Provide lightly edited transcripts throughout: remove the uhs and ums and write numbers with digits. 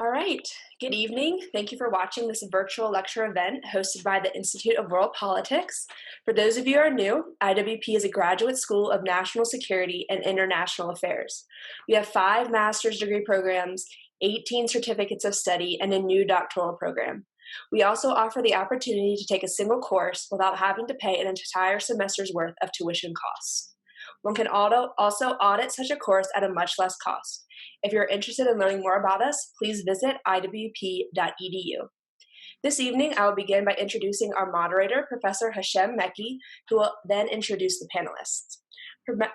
All right, good evening. Thank you for watching this virtual lecture event hosted by the Institute of World Politics. For those of you who are new, IWP is a graduate school of national security and international affairs. We have 5 master's degree programs, 18 certificates of study, and a new doctoral program. We also offer the opportunity to take a single course without having to pay an entire semester's worth of tuition costs. One can also audit such a course at a much less cost. If you're interested in learning more about us, please visit iwp.edu. This evening, I will begin by introducing our moderator, Professor Hashem Mekki, who will then introduce the panelists.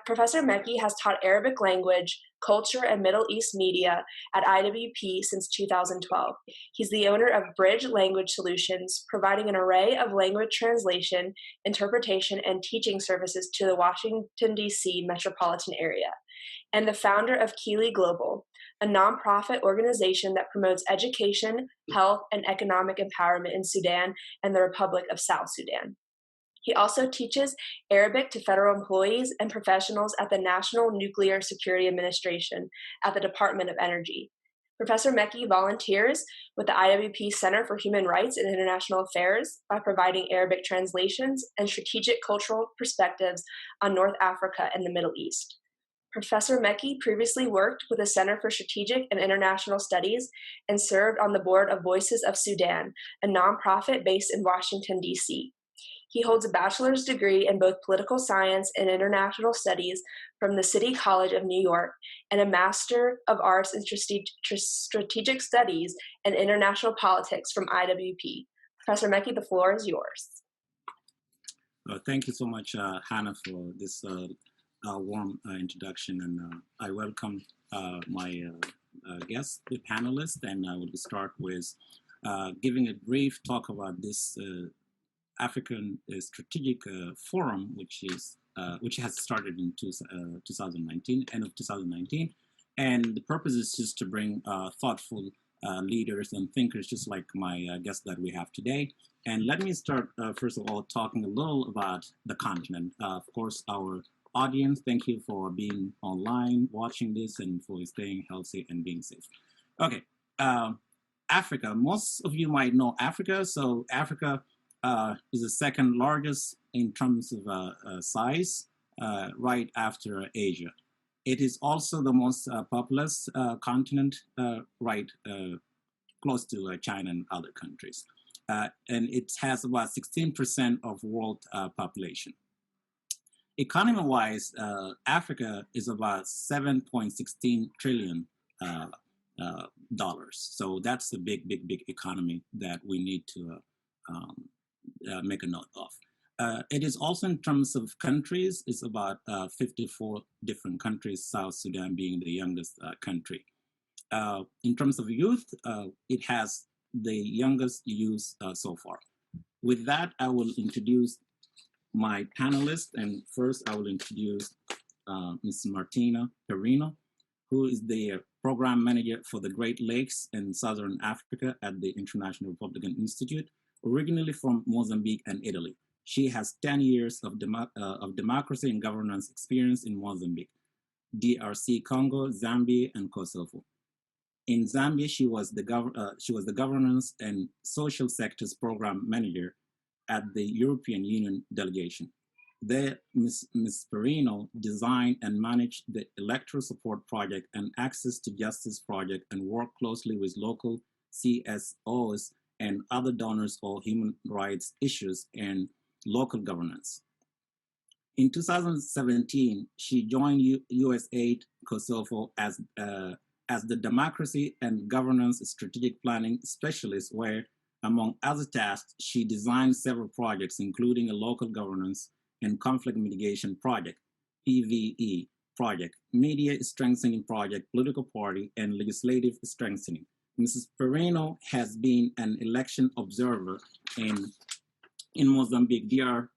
Professor Mekki has taught Arabic language, culture, and Middle East media at IWP since 2012. He's the owner of Bridge Language Solutions, providing an array of language translation, interpretation, and teaching services to the Washington, D.C. metropolitan area, and the founder of Kele Global, a nonprofit organization that promotes education, health, and economic empowerment in Sudan and the Republic of South Sudan. He also teaches Arabic to federal employees and professionals at the National Nuclear Security Administration at the Department of Energy. Professor Mekki volunteers with the IWP Center for Human Rights and International Affairs by providing Arabic translations and strategic cultural perspectives on North Africa and the Middle East. Professor Mekki previously worked with the Center for Strategic and International Studies and served on the board of Voices of Sudan, a nonprofit based in Washington, D.C. He holds a bachelor's degree in both political science and international studies from the City College of New York and a Master of Arts in Strategic Studies and International Politics from IWP. Professor Mekki, the floor is yours. Thank you so much, Hannah, for this warm introduction, and I welcome my guests, the panelists, and I will start with giving a brief talk about this African Strategic Forum, which has started in 2019, end of 2019, and the purpose is just to bring thoughtful leaders and thinkers, just like my guest that we have today. And let me start first of all talking a little about the continent. Of course, our audience, thank you for being online, watching this, and for staying healthy and being safe. Okay, Africa. Most of you might know Africa. So Africa is the second largest in terms of size, right after Asia. It is also the most populous continent, right close to China and other countries. And it has about 16% of world population. Economy-wise, Africa is about $7.16 trillion. So that's a big economy that we need to make a note of. It is also in terms of countries, it's about 54 different countries, South Sudan being the youngest country. In terms of youth, it has the youngest youth so far. With that, I will introduce my panelists, and first I will introduce Ms. Martina Perino, who is the program manager for the Great Lakes and Southern Africa at the International Republican Institute, originally from Mozambique and Italy. She has 10 years of democracy and governance experience in Mozambique, DRC Congo, Zambia, and Kosovo. In Zambia, she was the governance and social sectors program manager at the European Union delegation. There, Ms. Perino designed and managed the electoral support project and access to justice project, and worked closely with local CSOs and other donors for human rights issues and local governance. In 2017, she joined USAID Kosovo as the democracy and governance strategic planning specialist, where, among other tasks, she designed several projects, including a local governance and conflict mitigation project, PVE project, media strengthening project, political party, and legislative strengthening. Mrs. Perino has been an election observer in Mozambique, DR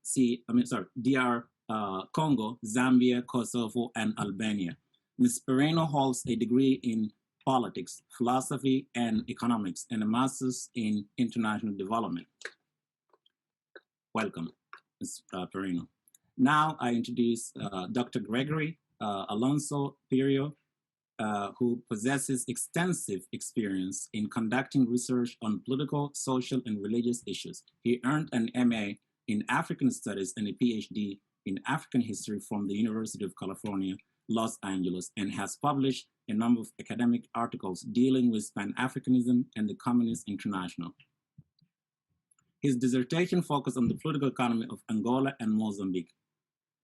Congo, Zambia, Kosovo, and Albania. Ms. Perino holds a degree in politics, philosophy, and economics, and a master's in international development. Welcome, Ms. Perino. Now I introduce Dr. Gregory Alonso Pirio, who possesses extensive experience in conducting research on political, social, and religious issues. He earned an MA in African Studies and a PhD in African History from the University of California, Los Angeles, and has published a number of academic articles dealing with Pan-Africanism and the Communist International. His dissertation focused on the political economy of Angola and Mozambique.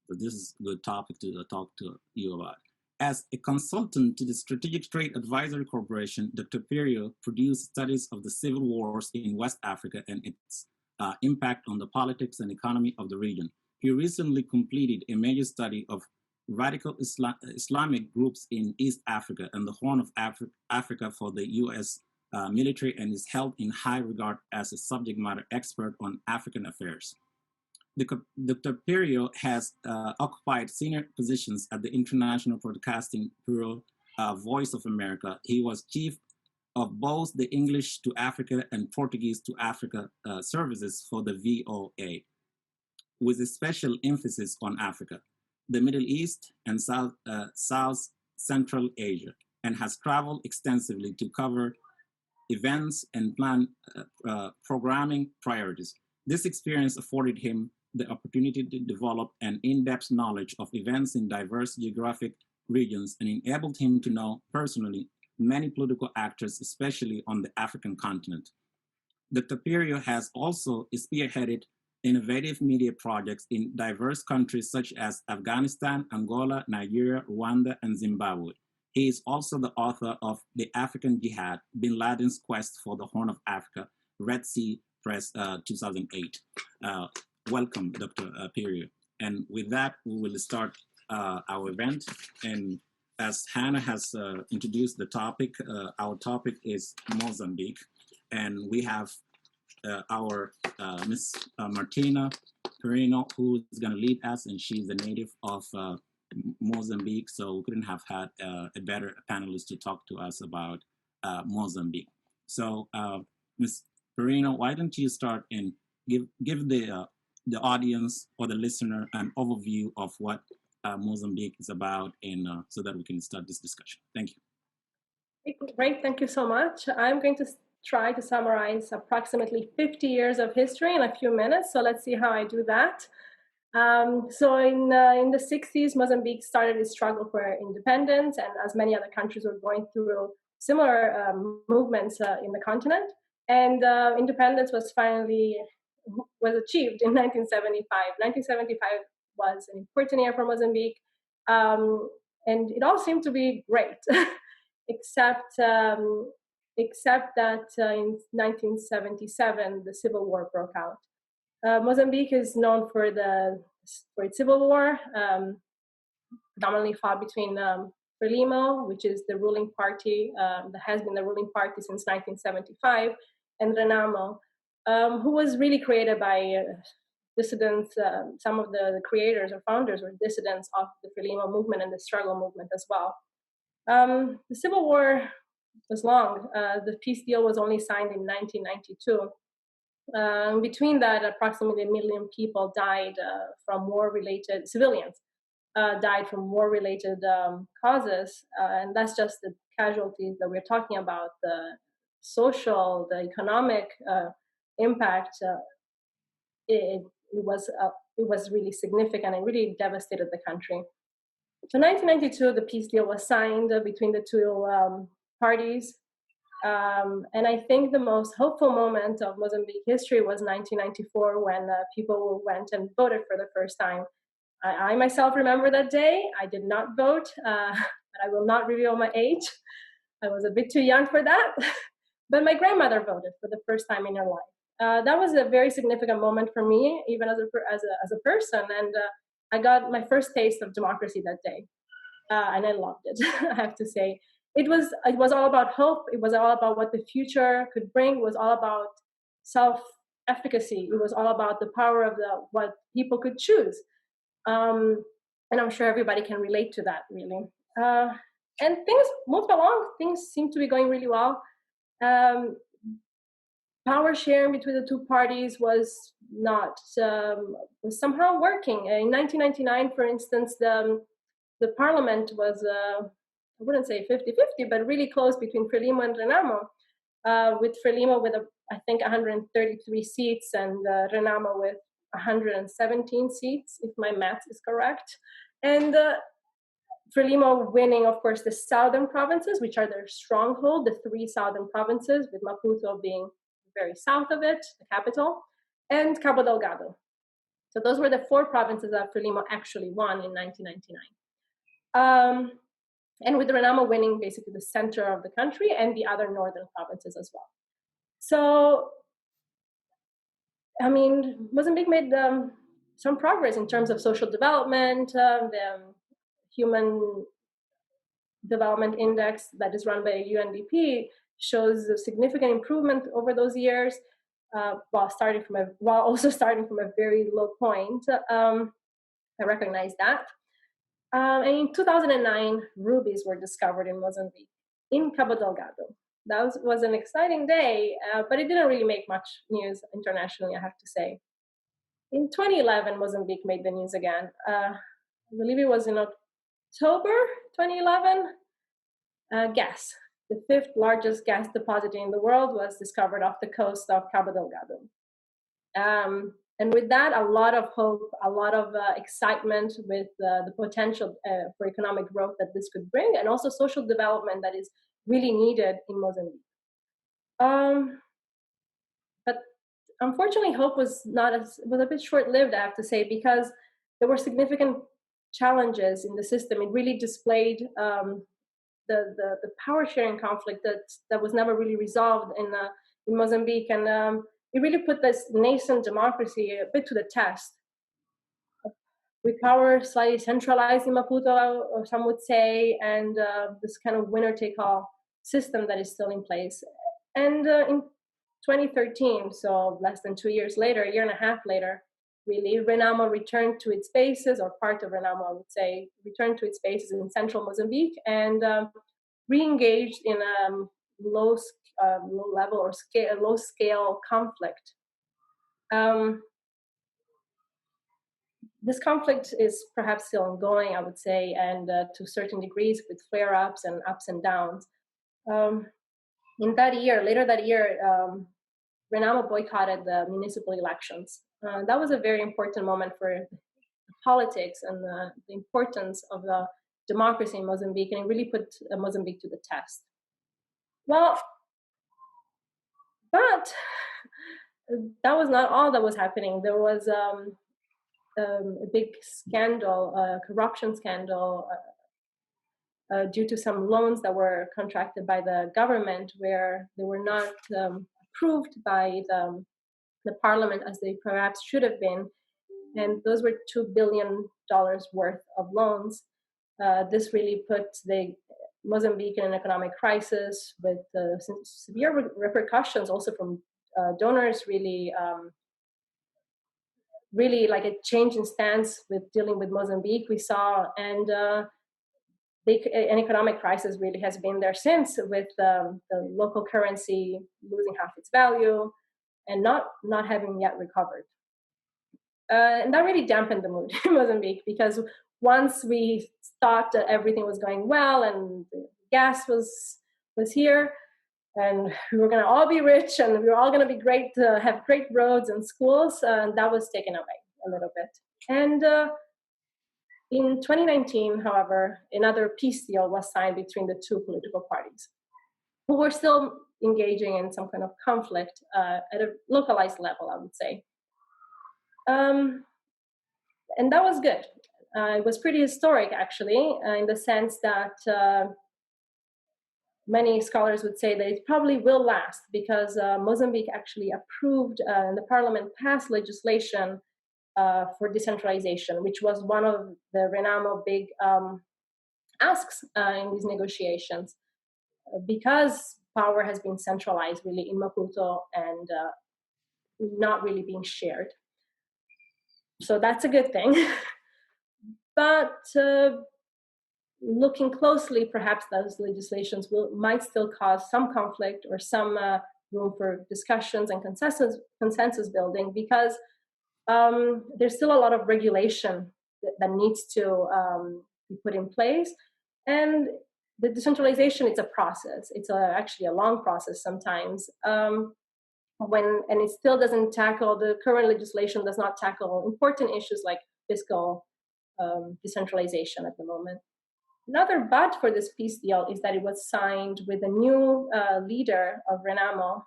So this is a good topic to talk to you about. As a consultant to the Strategic Trade Advisory Corporation, Dr. Perio produced studies of the civil wars in West Africa and its impact on the politics and economy of the region. He recently completed a major study of radical Islamic groups in East Africa and the Horn of Africa for the U.S. Military, and is held in high regard as a subject matter expert on African affairs. Dr. Perio has occupied senior positions at the International Broadcasting Bureau, Voice of America. He was chief of both the English to Africa and Portuguese to Africa services for the VOA, with a special emphasis on Africa, the Middle East, and South Central Asia, and has traveled extensively to cover events and plan programming priorities. This experience afforded him the opportunity to develop an in-depth knowledge of events in diverse geographic regions and enabled him to know personally many political actors, especially on the African continent. Dr. Perio has also spearheaded innovative media projects in diverse countries such as Afghanistan, Angola, Nigeria, Rwanda, and Zimbabwe. He is also the author of The African Jihad, Bin Laden's Quest for the Horn of Africa, Red Sea Press, 2008. Welcome, Dr. Perio. And with that, we will start our event. And as Hannah has introduced the topic, our topic is Mozambique. And we have our Miss Martina Perino, who is going to lead us, and she's a native of Mozambique, so we couldn't have had a better panelist to talk to us about Mozambique. So, Ms. Perino, why don't you start and give the audience or the listener an overview of what Mozambique is about, and so that we can start this discussion. Thank you. Great, thank you so much. I'm going to try to summarize approximately 50 years of history in a few minutes, so let's see how I do that. So in the 60s, Mozambique started its struggle for independence, and as many other countries were going through similar movements in the continent, and independence was achieved in 1975. 1975 was an important year for Mozambique, and it all seemed to be great, except that in 1977 the civil war broke out. Mozambique is known for its civil war, predominantly fought between Frelimo, which is the ruling party, that has been the ruling party since 1975, and Renamo, who was really created by dissidents. Some of the creators or founders were dissidents of the Frelimo movement and the struggle movement as well. The civil war was long. The peace deal was only signed in 1992. Between that, approximately 1 million people died from war-related, civilians died from war-related causes, and that's just the casualties that we're talking about. The social, the economic impact, it was really significant and really devastated the country. So 1992, the peace deal was signed between the two parties. And I think the most hopeful moment of Mozambique history was 1994, when people went and voted for the first time. I myself remember that day. I did not vote, but I will not reveal my age. I was a bit too young for that. But my grandmother voted for the first time in her life. That was a very significant moment for me, even as a person. And I got my first taste of democracy that day, and I loved it. I have to say. It was all about hope. It was all about what the future could bring. It was all about self-efficacy. It was all about the power of what people could choose. And I'm sure everybody can relate to that, really. And things moved along. Things seem to be going really well. Power sharing between the two parties was somehow working. In 1999, for instance, the parliament was I wouldn't say 50-50, but really close between Frelimo and Renamo, with Frelimo with, I think, 133 seats and Renamo with 117 seats, if my math is correct. And Frelimo winning, of course, the southern provinces, which are their stronghold, the 3 southern provinces, with Maputo being very south of it, the capital, and Cabo Delgado. So those were the 4 provinces that Frelimo actually won in 1999. And with Renamo winning basically the center of the country and the other northern provinces as well. So, I mean, Mozambique made some progress in terms of social development. The Human Development Index that is run by UNDP shows a significant improvement over those years, while also starting from a very low point. I recognize that. And in 2009, rubies were discovered in Mozambique, in Cabo Delgado. That was an exciting day, but it didn't really make much news internationally, I have to say. In 2011, Mozambique made the news again. I believe it was in October 2011. Gas, the 5th largest gas deposit in the world, was discovered off the coast of Cabo Delgado. And with that, a lot of hope, a lot of excitement with the potential for economic growth that this could bring, and also social development that is really needed in Mozambique. But unfortunately, hope was a bit short-lived, I have to say, because there were significant challenges in the system. It really displayed the power-sharing conflict that was never really resolved in Mozambique, and it really put this nascent democracy a bit to the test. With power slightly centralized in Maputo, or some would say, and this kind of winner-take-all system that is still in place. And in 2013, so less than 2 years later, a year and a half later, really, Renamo returned to its bases, or part of Renamo, I would say, returned to its bases in central Mozambique and re-engaged in a low-level or low-scale conflict. This conflict is perhaps still ongoing, I would say, and to certain degrees with flare-ups and ups and downs. Later that year, Renamo boycotted the municipal elections. That was a very important moment for politics and the importance of the democracy in Mozambique, and it really put Mozambique to the test. Well, but that was not all that was happening. There was a big scandal, a corruption scandal, due to some loans that were contracted by the government, where they were not approved by the parliament as they perhaps should have been. And those were $2 billion worth of loans. This really put Mozambique in an economic crisis with severe repercussions also from donors, really like a change in stance with dealing with Mozambique we saw, and an economic crisis really has been there since, with the local currency losing half its value and not having yet recovered. And that really dampened the mood in Mozambique, because once we thought that everything was going well and the gas was here and we were going to all be rich and we were all going to be great, have great roads and schools, that was taken away a little bit. And in 2019, however, another peace deal was signed between the 2 political parties, who were still engaging in some kind of conflict at a localized level, I would say. And that was good. It was pretty historic, actually, in the sense that many scholars would say that it probably will last, because Mozambique actually approved, and the parliament passed legislation for decentralization, which was one of the Renamo big asks in these negotiations, because power has been centralized really in Maputo and not really being shared. So that's a good thing. But looking closely, perhaps those legislations might still cause some conflict or some room for discussions and consensus building, because there's still a lot of regulation that needs to be put in place. And the decentralization, it's a process. It's actually a long process sometimes. And it still doesn't tackle, the current legislation does not tackle important issues like fiscal decentralization at the moment. Another but for this peace deal is that it was signed with a new leader of Renamo,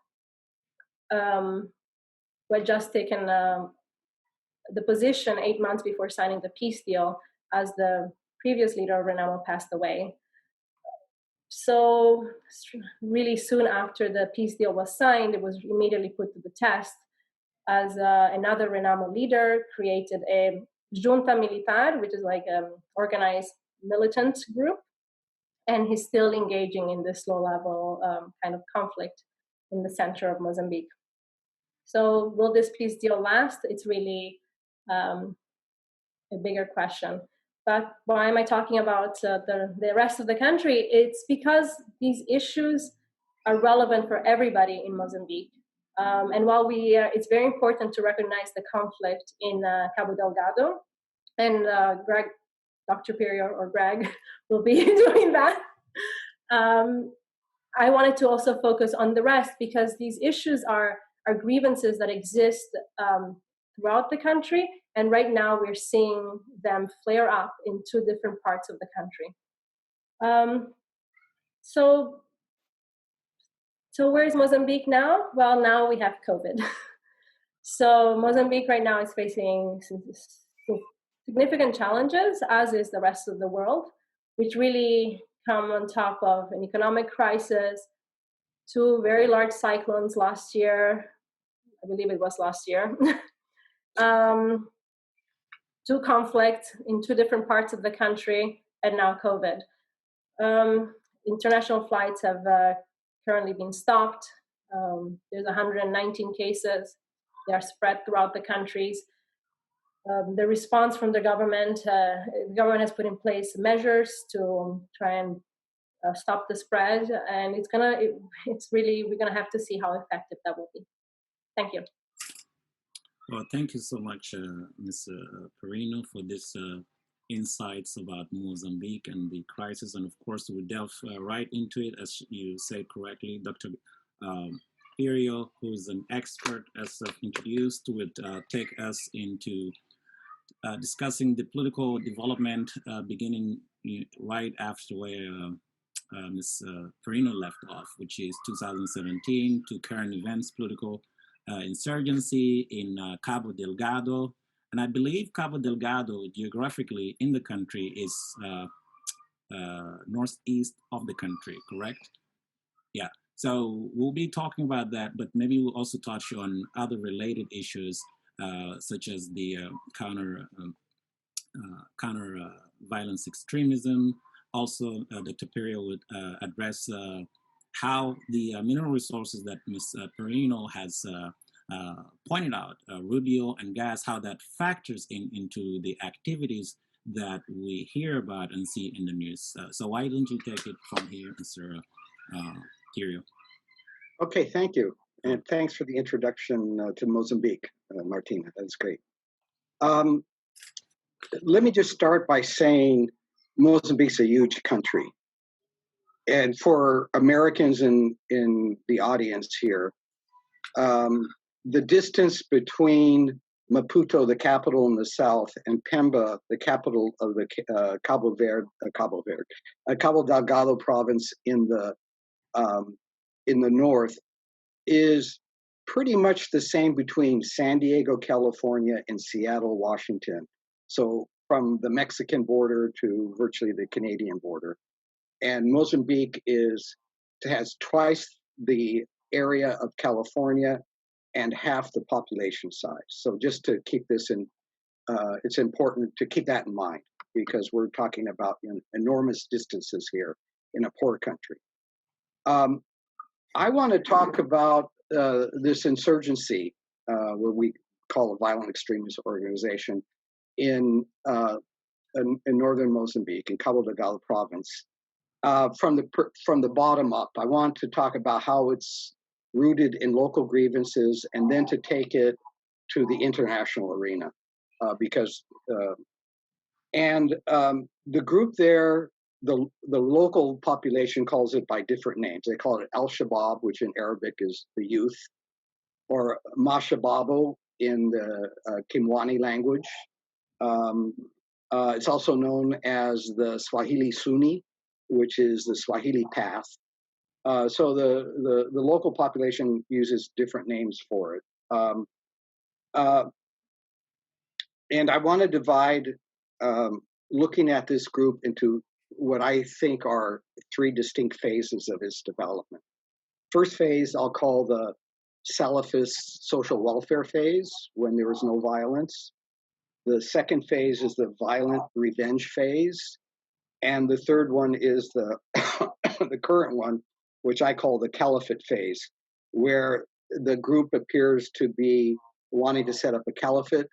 who had just taken the position 8 months before signing the peace deal, as the previous leader of Renamo passed away. So really soon after the peace deal was signed, it was immediately put to the test, as another Renamo leader created a junta militar, which is like an organized militant group, and he's still engaging in this low-level kind of conflict in the center of Mozambique. So will this peace deal last? It's really a bigger question. But why am I talking about the rest of the country? It's because these issues are relevant for everybody in Mozambique. And while it's very important to recognize the conflict in Cabo Delgado, and Dr. Pirio or Greg will be doing that. I wanted to also focus on the rest, because these issues are grievances that exist throughout the country, and right now we're seeing them flare up in 2 different parts of the country. So where is Mozambique now? Well, now we have COVID. So Mozambique right now is facing significant challenges, as is the rest of the world, which really come on top of an economic crisis, 2 very large cyclones last year. I believe it was last year. 2 conflicts in 2 different parts of the country, and now COVID. International flights have currently been stopped. There's 119 cases. They are spread throughout the countries. The response from the government has put in place measures to try and stop the spread, and we're gonna have to see how effective that will be. Thank you. Well, thank you so much, Ms. Perino, for this insights about Mozambique and the crisis. And of course, we'll delve right into it, as you said correctly. Dr. Pirio, who's an expert, as introduced, would take us into discussing the political development beginning right after where Ms. Perino left off, which is 2017 to current events, political insurgency in Cabo Delgado. And I believe Cabo Delgado, geographically in the country, is northeast of the country, correct? Yeah. So we'll be talking about that, but maybe we'll also touch on other related issues, such as the counter violence extremism. Also, Dr. Pirio would address how the mineral resources that Ms. Perino has pointed out, Rubio and gas, how that factors into the activities that we hear about and see in the news. So why don't you take it from here, Mr. Pirio? Okay, thank you. And thanks for the introduction to Mozambique, Martina. That's great. Let me just start by saying Mozambique's a huge country. And for Americans in the audience here, the distance between Maputo, the capital in the south, and Pemba, the capital of the Cabo Delgado province in the north, is pretty much the same between San Diego, California, and Seattle, Washington. So from the Mexican border to virtually the Canadian border. And Mozambique has twice the area of California and half the population size. So just to keep this in, it's important to keep that in mind, because we're talking about enormous distances here in a poor country. I want to talk about this insurgency, what we call a violent extremist organization in northern Mozambique, in Cabo Delgado province. From the bottom up, I want to talk about how it's rooted in local grievances, and then to take it to the international arena, because the group there local population calls it by different names. They call it Al-Shabaab, which in Arabic is the youth, or Mashababo in the Kimwani language. It's also known as the Swahili Sunni, which is the Swahili path. So the local population uses different names for it. And I want to divide looking at this group into what I think are three distinct phases of its development. First phase I'll call the Salafist social welfare phase, when there was no violence. The second phase is the violent revenge phase. And the third one is the, the current one, which I call the Caliphate Phase, where the group appears to be wanting to set up a caliphate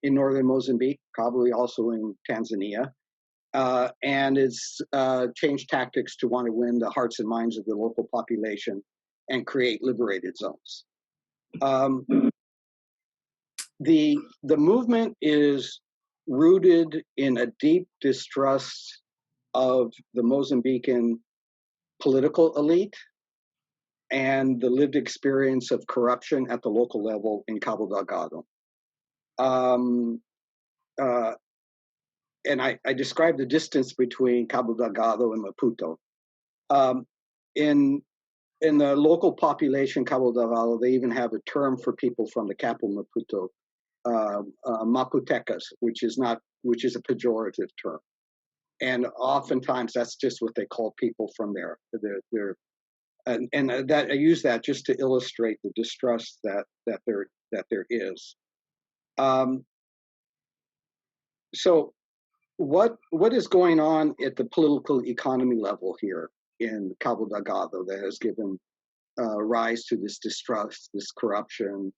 in northern Mozambique, probably also in Tanzania. And it's changed tactics to want to win the hearts and minds of the local population and create liberated zones. The movement is rooted in a deep distrust of the Mozambican political elite and the lived experience of corruption at the local level in Cabo Delgado. And I describe the distance between Cabo Delgado and Maputo. In the local population, Cabo Delgado, they even have a term for people from the capital Maputo, Maputecas, which is a pejorative term. And oftentimes that's just what they call people from there. And that I use that just to illustrate the distrust that there is. So what is going on at the political economy level here in Cabo Delgado that has given rise to this distrust, this corruption?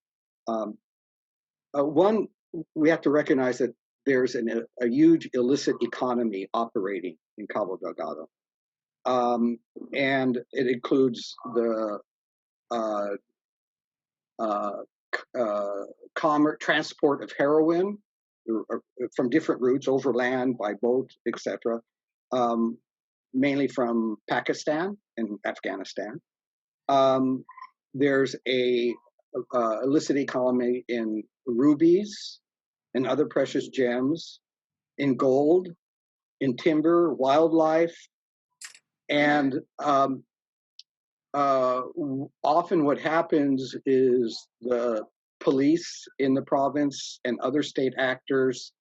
One, we have to recognize that there's a huge illicit economy operating in Cabo Delgado. And it includes the transport of heroin from different routes, overland, by boat, etc., mainly from Pakistan and Afghanistan. There's a illicit economy in rubies and other precious gems, in gold, in timber, wildlife, and often what happens is the police in the province and other state actors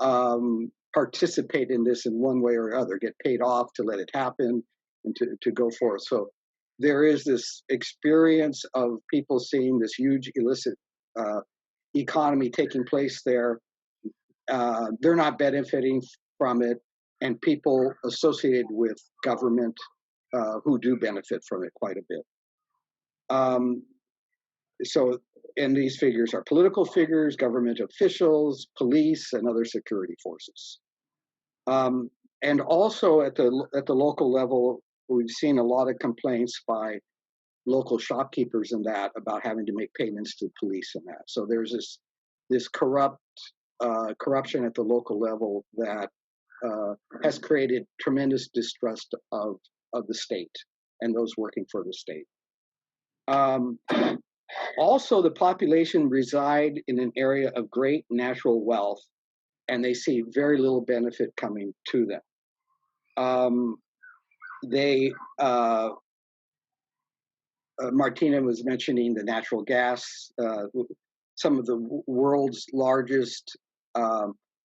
participate in this in one way or other, get paid off to let it happen and to go forth. So there is this experience of people seeing this huge illicit economy taking place there. They're not benefiting from it, and people associated with government who do benefit from it quite a bit. And these figures are political figures, government officials, police, and other security forces. And also at the local level, we've seen a lot of complaints by local shopkeepers and that about having to make payments to police and that. So there's this corruption at the local level that has created tremendous distrust of the state and those working for the state. Also, the population reside in an area of great natural wealth, and they see very little benefit coming to them. Martina was mentioning the natural gas. Some of the world's largest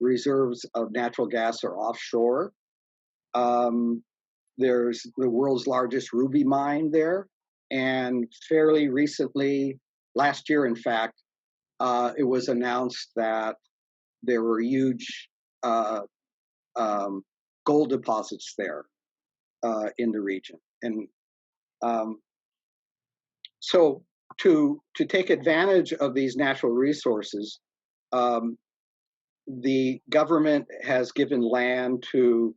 reserves of natural gas are offshore. There's the world's largest ruby mine there. And fairly recently, last year, in fact, it was announced that there were huge gold deposits there in the region. And so to take advantage of these natural resources, the government has given land to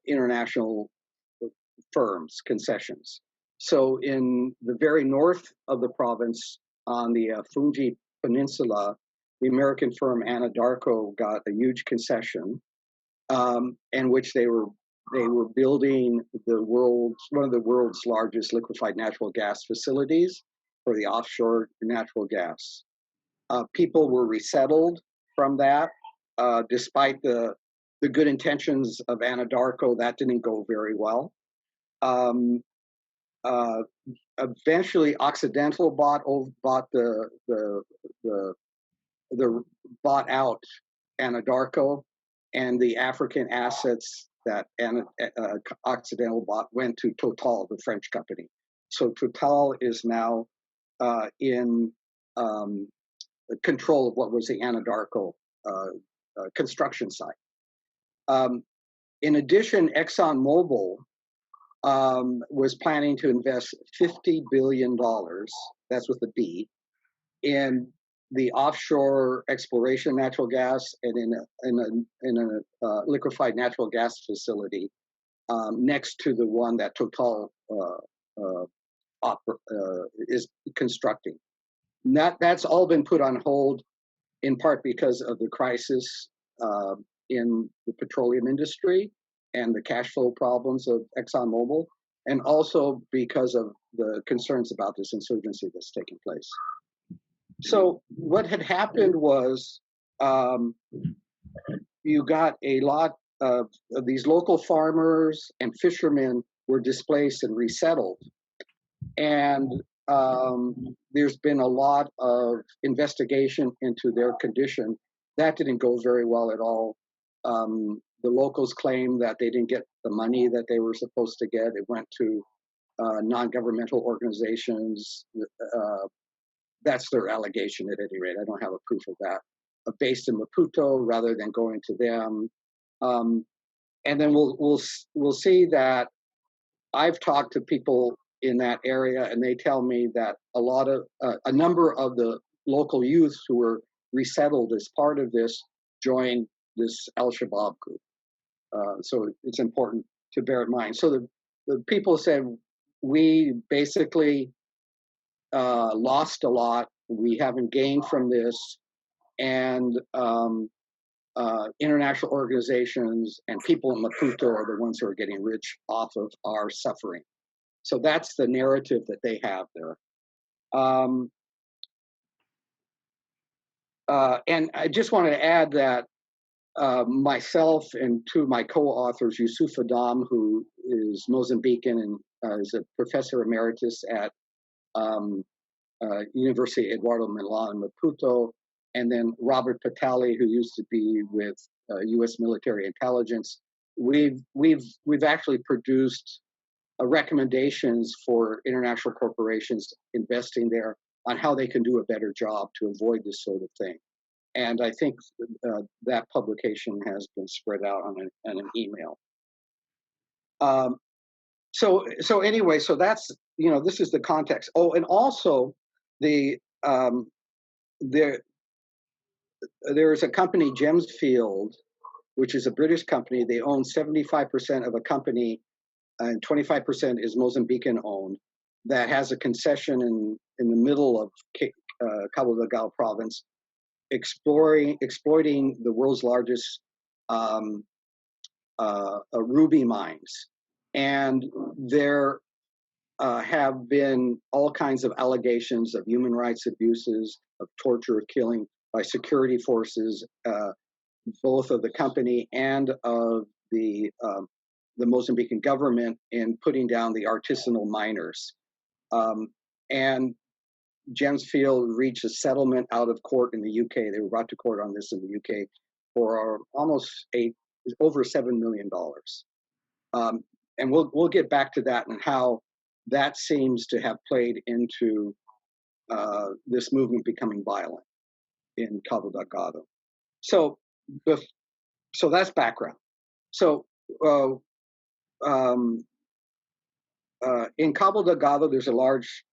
international firms, concessions. So in the very north of the province, on the Fungi Peninsula, the American firm Anadarko got a huge concession in which they were building one of the world's largest liquefied natural gas facilities for the offshore natural gas. People were resettled from that, despite the good intentions of Anadarko. That didn't go very well. Eventually, Occidental bought out Anadarko, and the African assets that Occidental bought went to Total, the French company. So Total is now in control of what was the Anadarko construction site. In addition, ExxonMobil was planning to invest $50 billion, that's with a B, in the offshore exploration of natural gas and in a liquefied natural gas facility next to the one that Total is constructing. That's all been put on hold, in part because of the crisis in the petroleum industry and the cash flow problems of ExxonMobil, and also because of the concerns about this insurgency that's taking place. So what had happened was you got a lot of these local farmers and fishermen were displaced and resettled. And there's been a lot of investigation into their condition. That didn't go very well at all. The locals claim that they didn't get the money that they were supposed to get. It went to non-governmental organizations. That's their allegation at any rate. I don't have a proof of that. Based in Maputo rather than going to them. And then we'll see that I've talked to people in that area, and they tell me that a number of the local youth who were resettled as part of this joined this Al-Shabaab group. So it's important to bear in mind. So the people said, we basically lost a lot. We haven't gained from this. And international organizations and people in Maputo are the ones who are getting rich off of our suffering. So that's the narrative that they have there. And I just wanted to add that myself and two of my co-authors, Yusuf Adam, who is Mozambican and is a professor emeritus at University Eduardo Mondlane in Maputo, and then Robert Patali, who used to be with U.S. military intelligence. We've actually produced recommendations for international corporations investing there on how they can do a better job to avoid this sort of thing. And I think that publication has been spread out on an email. So anyway, so that's, this is the context. Oh, and also there's a company, Gemsfield, which is a British company. They own 75% of a company, and 25% is Mozambican owned, that has a concession in the middle of Cabo Delgado province, exploiting the world's largest ruby mines. And there have been all kinds of allegations of human rights abuses, of torture, of killing by security forces, both of the company and of the Mozambican government in putting down the artisanal miners. And Gemsfield reached a settlement out of court in the UK. They were brought to court on this in the UK for over $7 million. And we'll get back to that and how that seems to have played into this movement becoming violent in Cabo Delgado. So that's background. So in Cabo Delgado, there's a large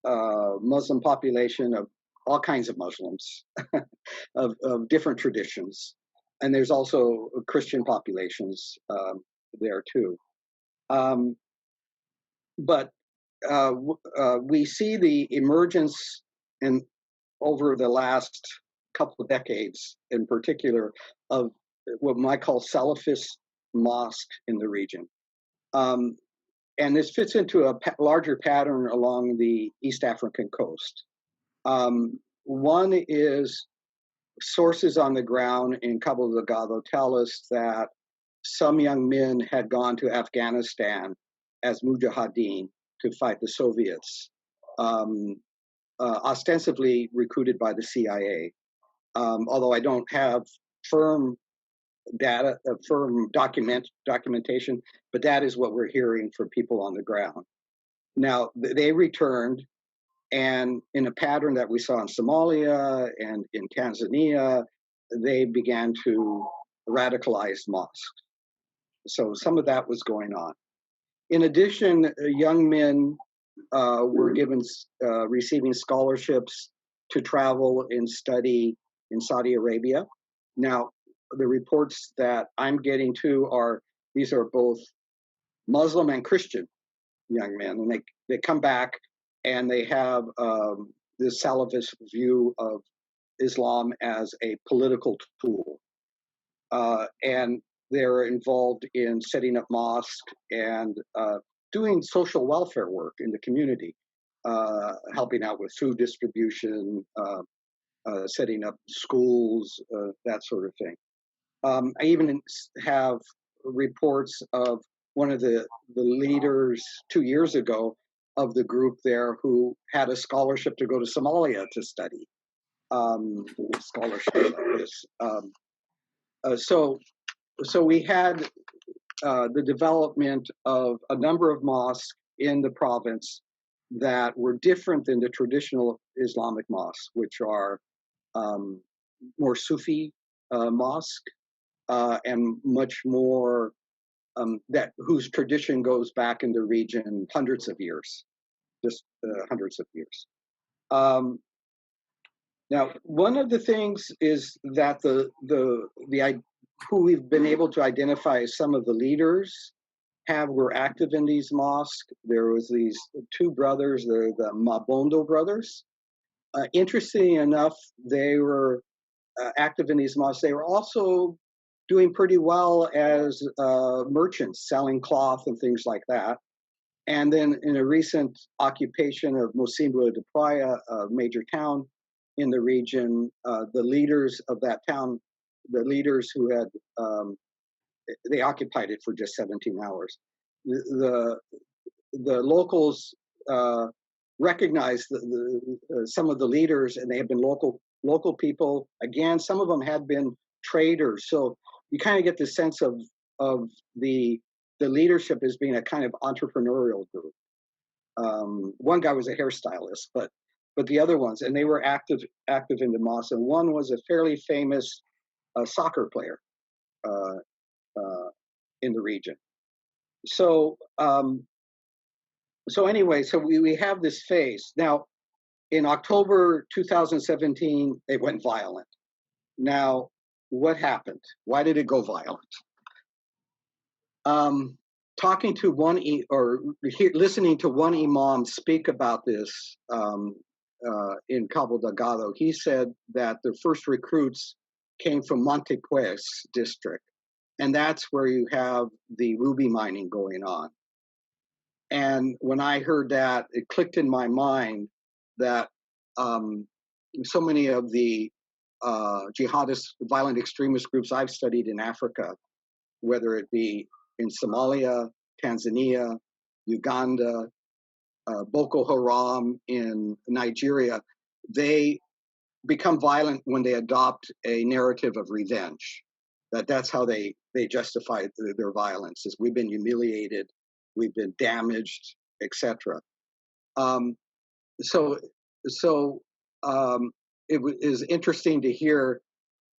Muslim population of all kinds of Muslims of different traditions. And there's also Christian populations there too. But we see the emergence over the last couple of decades in particular of what I call Salafist mosque in the region. And this fits into a larger pattern along the East African coast. One is sources on the ground in Cabo Delgado tell us that some young men had gone to Afghanistan as mujahideen to fight the Soviets, ostensibly recruited by the CIA. Although I don't have firm data, firm documentation, but that is what we're hearing from people on the ground. Now, they returned, and in a pattern that we saw in Somalia and in Tanzania, they began to radicalize mosques. So some of that was going on. In addition, young men were receiving scholarships to travel and study in Saudi Arabia. Now, the reports that I'm getting to these are both Muslim and Christian young men, and they come back and they have this Salafist view of Islam as a political tool. And they're involved in setting up mosques and doing social welfare work in the community, helping out with food distribution, setting up schools, that sort of thing. I even have reports of one of the leaders 2 years ago of the group there who had a scholarship to go to Somalia to study. Scholarship like this. So we had the development of a number of mosques in the province that were different than the traditional Islamic mosques, which are more Sufi mosque and much more whose tradition goes back in the region hundreds of years, just hundreds of years. Now, one of the things is that who we've been able to identify as some of the leaders were active in these mosques. There was these two brothers, the Mabondo brothers. Interestingly enough, they were active in these mosques. They were also doing pretty well as merchants, selling cloth and things like that. And then in a recent occupation of Mocimboa de Praia, a major town in the region, the leaders of that town, the leaders who had, they occupied it for just 17 hours. The locals recognized some of the leaders, and they have been local people. Again, some of them had been traders. So you kind of get the sense of the leadership as being a kind of entrepreneurial group. One guy was a hairstylist, but the other ones, and they were active in the mosque. And one was a fairly famous soccer player in the region. So anyway, so we have this phase. Now, in October 2017, it went violent. Now, what happened? Why did it go violent? Talking to listening to one imam speak about this in Cabo Delgado, he said that the first recruits came from Montepuez district, and that's where you have the ruby mining going on. And when I heard that, it clicked in my mind that so many of the jihadist, violent extremist groups I've studied in Africa, whether it be in Somalia, Tanzania, Uganda, Boko Haram in Nigeria, they become violent when they adopt a narrative of revenge. That's how they justify their violence, is we've been humiliated, we've been damaged, etc. So it is interesting to hear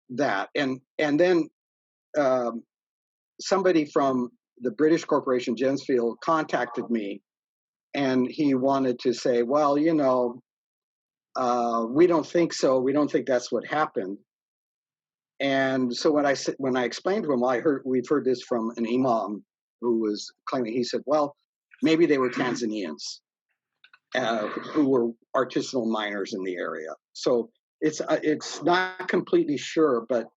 that. And then somebody from the British corporation Gensfield contacted me, and he wanted to say, well, we don't think so. We don't think that's what happened. And so when I explained to him, we've heard this from an imam who was claiming, he said, well, maybe they were Tanzanians who were artisanal miners in the area. So it's not completely sure, but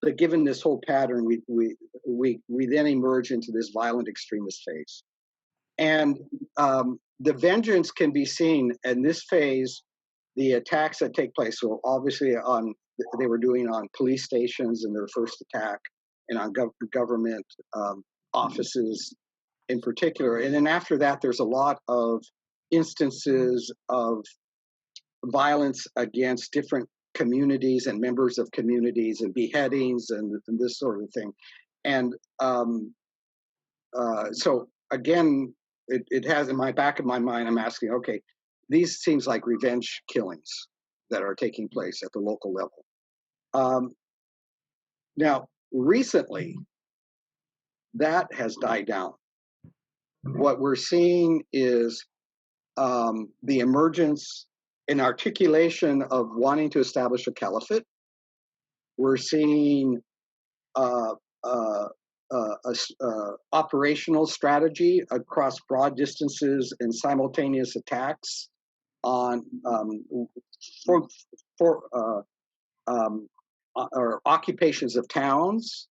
but given this whole pattern, we then emerge into this violent extremist phase. And the vengeance can be seen in this phase. The attacks that take place, so obviously they were doing on police stations in their first attack, and on government offices in particular. And then after that, there's a lot of instances of violence against different communities and members of communities, and beheadings and this sort of thing. And so again, it has in my back of my mind, I'm asking, okay, these seems like revenge killings that are taking place at the local level. Now, recently, that has died down. What we're seeing is the emergence and articulation of wanting to establish a caliphate. We're seeing operational strategy across broad distances and simultaneous attacks on or occupations of towns.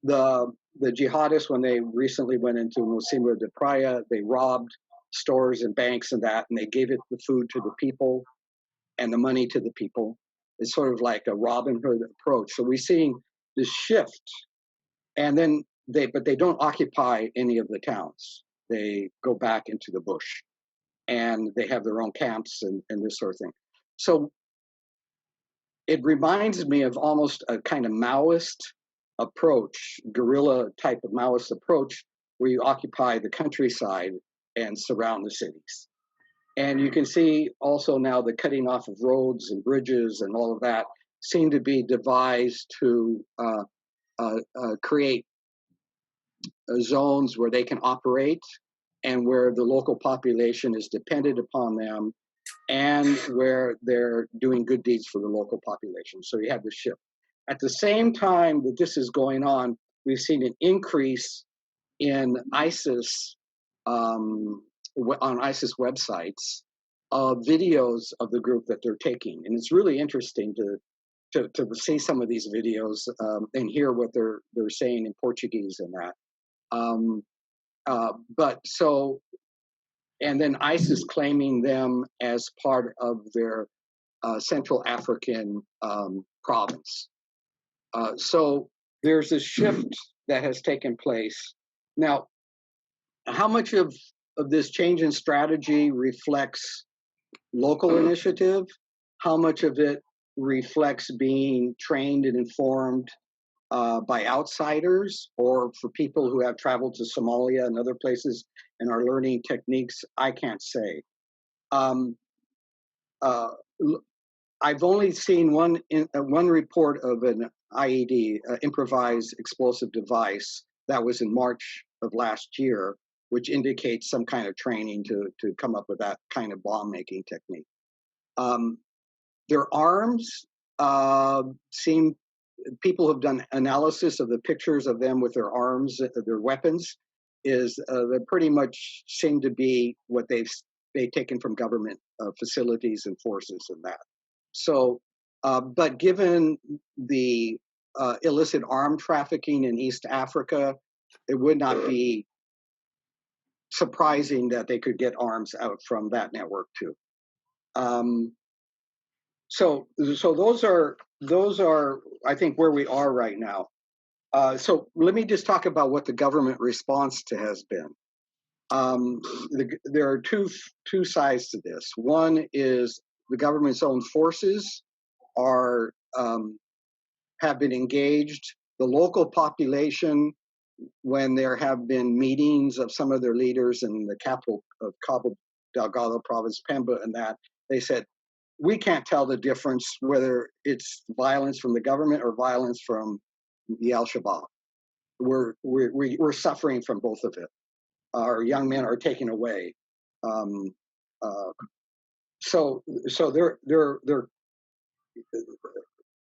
The jihadists, when they recently went into Mocimboa de Praia, they robbed stores and banks and that, and they gave it the food to the people and the money to the people. It's sort of like a Robin Hood approach. So we're seeing this shift, and then but they don't occupy any of the towns. They go back into the bush, and they have their own camps and this sort of thing. So it reminds me of almost a kind of Maoist approach, guerrilla type of Maoist approach, where you occupy the countryside and surround the cities. And you can see also now the cutting off of roads and bridges and all of that seem to be devised to create zones where they can operate and where the local population is dependent upon them, and where they're doing good deeds for the local population. So you have the shift. At the same time that this is going on, we've seen an increase in ISIS, on ISIS websites, videos of the group that they're taking. And it's really interesting to see some of these videos and hear what they're saying in Portuguese and that. And then ISIS claiming them as part of their Central African province. So there's a shift that has taken place. Now, how much of this change in strategy reflects local initiative? How much of it reflects being trained and informed by outsiders, or for people who have traveled to Somalia and other places and are learning techniques? I can't say. I've only seen one report of an IED, improvised explosive device, that was in March of last year, which indicates some kind of training to come up with that kind of bomb making technique. Their arms seem, people have done analysis of the pictures of them with their arms, their weapons, is they pretty much seem to be what they've taken from government facilities and forces and that. So, but given the illicit arm trafficking in East Africa, it would not be surprising that they could get arms out from that network too. So those are I think where we are right now. So let me just talk about what the government response has been. There are two sides to this. One is the government's own forces have been engaged. The local population, when there have been meetings of some of their leaders in the capital of Cabo Delgado province, Pemba, and that, they said, we can't tell the difference whether it's violence from the government or violence from the Al-Shabaab. We're suffering from both of it. Our young men are taken away. So they're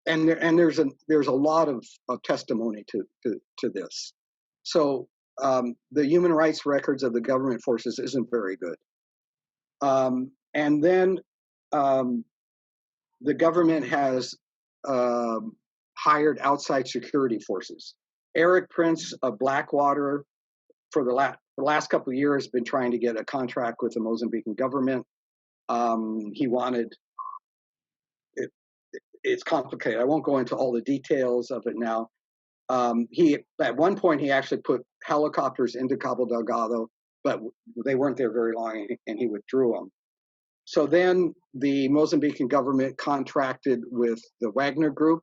and there's a lot of testimony to this. So the human rights records of the government forces isn't very good. And then the government has hired outside security forces. Eric Prince of Blackwater, for the last couple of years, been trying to get a contract with the Mozambican government. He wanted, it's complicated. I won't go into all the details of it now. At one point, he actually put helicopters into Cabo Delgado, but they weren't there very long, and he withdrew them. So then the Mozambican government contracted with the Wagner Group,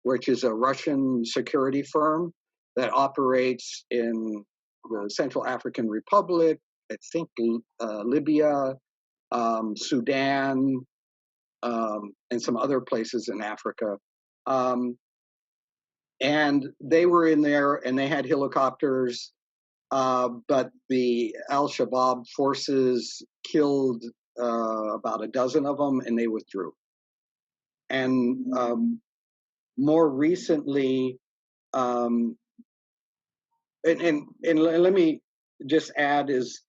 which is a Russian security firm that operates in the Central African Republic, I think Libya, Sudan, and some other places in Africa. And they were in there, and they had helicopters, but the Al-Shabaab forces killed about a dozen of them, and they withdrew. And more recently, and let me just add, is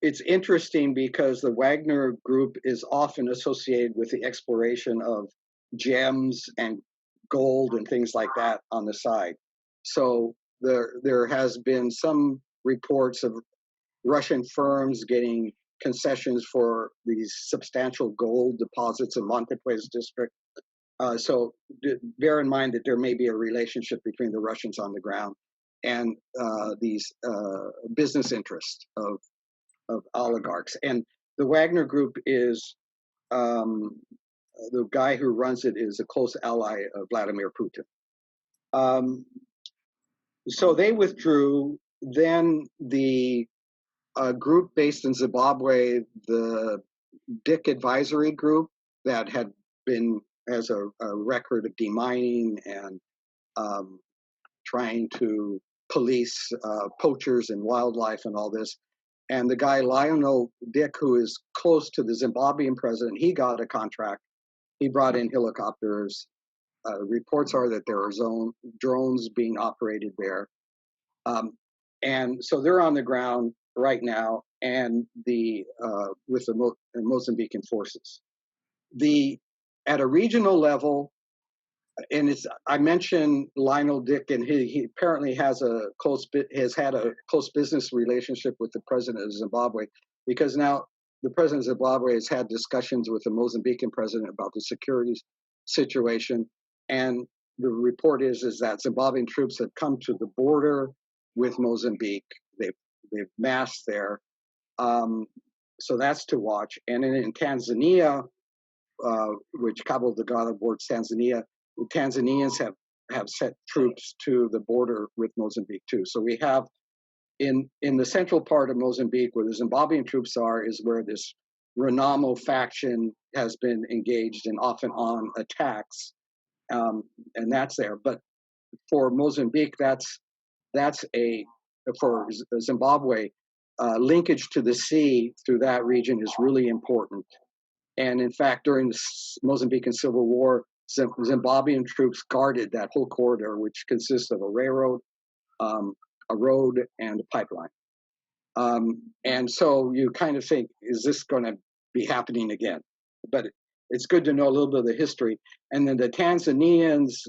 it's interesting because the Wagner Group is often associated with the exploration of gems and gold and things like that on the side. So there has been some reports of Russian firms getting concessions for these substantial gold deposits in Montepuez district. So bear in mind that there may be a relationship between the Russians on the ground and these business interests of oligarchs. And the Wagner Group is, the guy who runs it is a close ally of Vladimir Putin. So they withdrew. Then the group based in Zimbabwe, the Dick Advisory Group, that has a record of demining and trying to police poachers and wildlife and all this. And the guy Lionel Dick, who is close to the Zimbabwean president, he got a contract. He brought in helicopters. Reports are that there are drones being operated there. And so they're on the ground right now, and with the Mozambican forces. At a regional level, and I mentioned Lionel Dick, and he apparently has had a close business relationship with the president of Zimbabwe, because now the president of Zimbabwe has had discussions with the Mozambican president about the security situation, and the report is that Zimbabwean troops have come to the border with Mozambique. They've massed there, so that's to watch. And then in Tanzania, which Cabo Delgado borders Tanzania, the Tanzanians have sent troops to the border with Mozambique too. So we have in the central part of Mozambique, where the Zimbabwean troops are, is where this Renamo faction has been engaged in off and on attacks, and that's there. But for Mozambique, for Zimbabwe, linkage to the sea through that region is really important. And in fact, during the Mozambican Civil War, Zimbabwean troops guarded that whole corridor, which consists of a railroad, a road, and a pipeline. And so you kind of think, is this going to be happening again? But it's good to know a little bit of the history. And then the Tanzanians,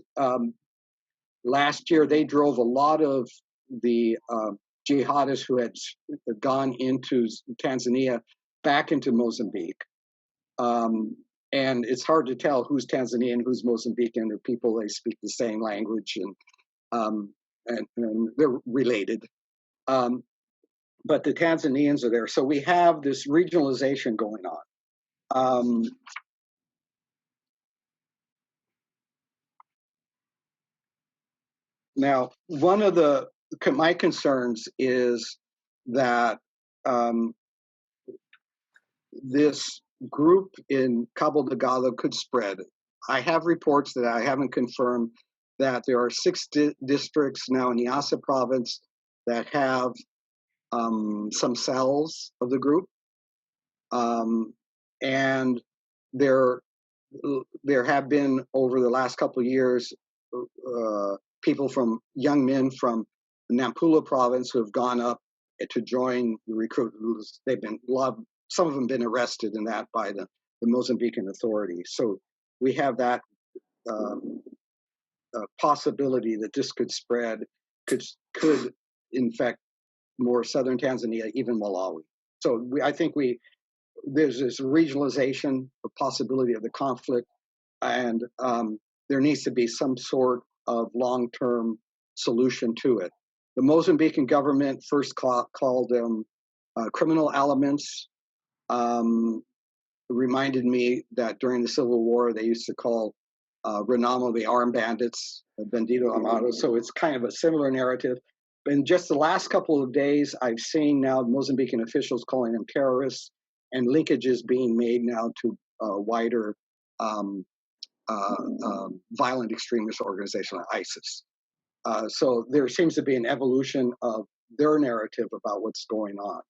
last year, they drove a lot of the jihadists who had gone into Tanzania back into Mozambique. And it's hard to tell who's Tanzanian, who's Mozambican. They're people, they speak the same language, and they're related. But the Tanzanians are there. So we have this regionalization going on. Now, one of my concerns is that this group in Cabo Delgado could spread. I have reports that I haven't confirmed that there are 6 districts now in Niassa province that have some cells of the group, and there have been over the last couple of years young men from Nampula province who have gone up to join the recruiters. Some of them been arrested in that by the Mozambican authorities. So we have that possibility that this could spread, could infect more southern Tanzania, even Malawi. So I think there's this regionalization, the possibility of the conflict, and there needs to be some sort of long-term solution to it. The Mozambican government first called them criminal elements. Reminded me that during the Civil War, they used to call Renamo the armed bandits, Bandido Armado. So it's kind of a similar narrative. In just the last couple of days, I've seen now Mozambican officials calling them terrorists, and linkages being made now to wider violent extremist organization like ISIS. So there seems to be an evolution of their narrative about what's going on.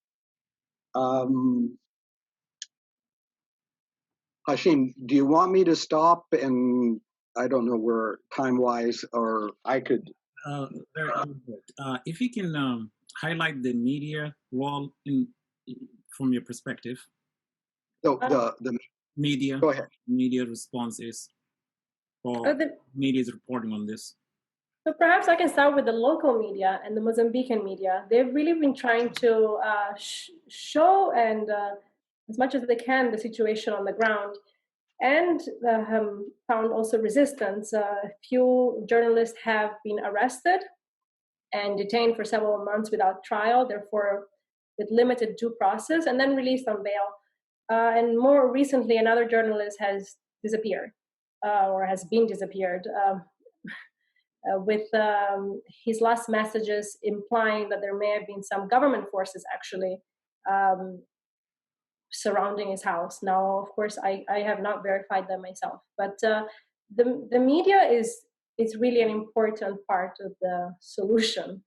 Hashem, do you want me to stop? And I don't know where time-wise, or I could. Very good. If you can highlight the media role from your perspective. The media. Go ahead. Media responses, or media's reporting on this. So perhaps I can start with the local media and the Mozambican media. They've really been trying to show and as much as they can the situation on the ground, and found also resistance. A few journalists have been arrested and detained for several months without trial, therefore with limited due process, and then released on bail. And more recently, another journalist has disappeared or has been disappeared. With his last messages implying that there may have been some government forces actually surrounding his house. Now, of course, I have not verified that myself, but the media is really an important part of the solution.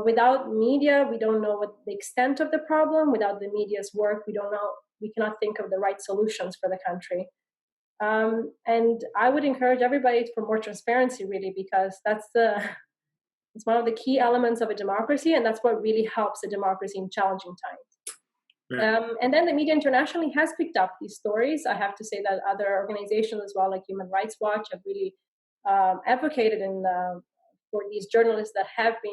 Without media, we don't know what the extent of the problem. Without the media's work, we cannot think of the right solutions for the country. And I would encourage everybody for more transparency, really, because it's one of the key elements of a democracy, and that's what really helps a democracy in challenging times. Right. And then the media internationally has picked up these stories. I have to say that other organizations as well, like Human Rights Watch, have really advocated for these journalists that have been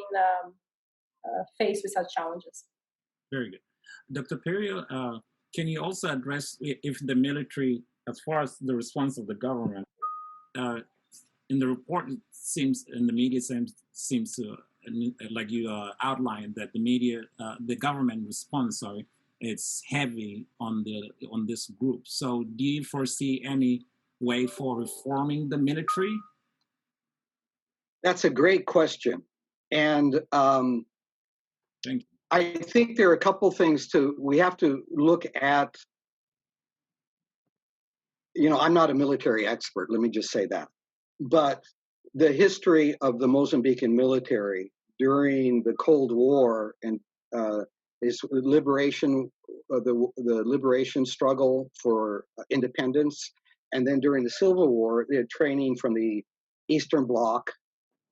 faced with such challenges. Very good. Dr. Perio, can you also address if the military, as far as the response of the government, in the report, it seems, in the media seems to, like you outlined, that the government response, it's heavy on this group. So do you foresee any way for reforming the military? That's a great question. And Thank you. I think there are a couple things we have to look at. I'm not a military expert, let me just say that. But the history of the Mozambican military during the Cold War and is liberation, the liberation struggle for independence, and then during the Civil War, they're training from the Eastern Bloc,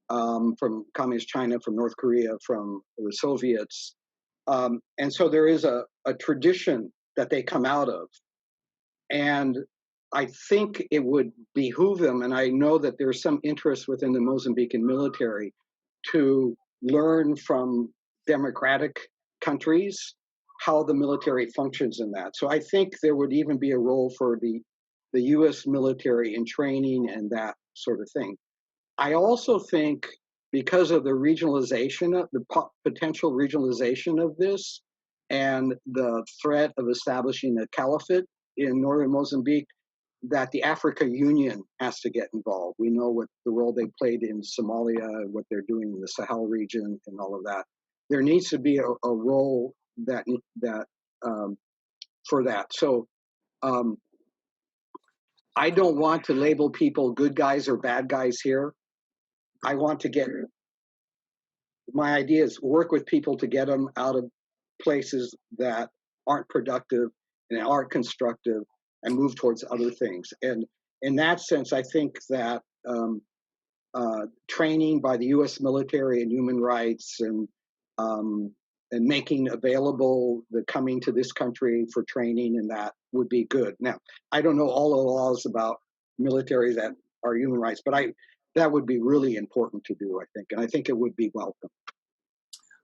from Communist China, from North Korea, from the Soviets. And so there is a tradition that they come out of. And I think it would behoove them, and I know that there's some interest within the Mozambican military to learn from democratic countries how the military functions in that. So I think there would even be a role for the U.S. military in training and that sort of thing. I also think because of the regionalization, the potential regionalization of this, and the threat of establishing a caliphate in northern Mozambique, that the Africa Union has to get involved. We know what the role they played in Somalia, what they're doing in the Sahel region, and all of that. There needs to be a role that for that. So I don't want to label people good guys or bad guys here. I want to my idea is work with people to get them out of places that aren't productive and aren't constructive, and move towards other things. And in that sense, I think that training by the U.S. military and human rights and making available the coming to this country for training and that would be good. Now, I don't know all the laws about military that our human rights. But that would be really important to do, I think, and I think it would be welcome.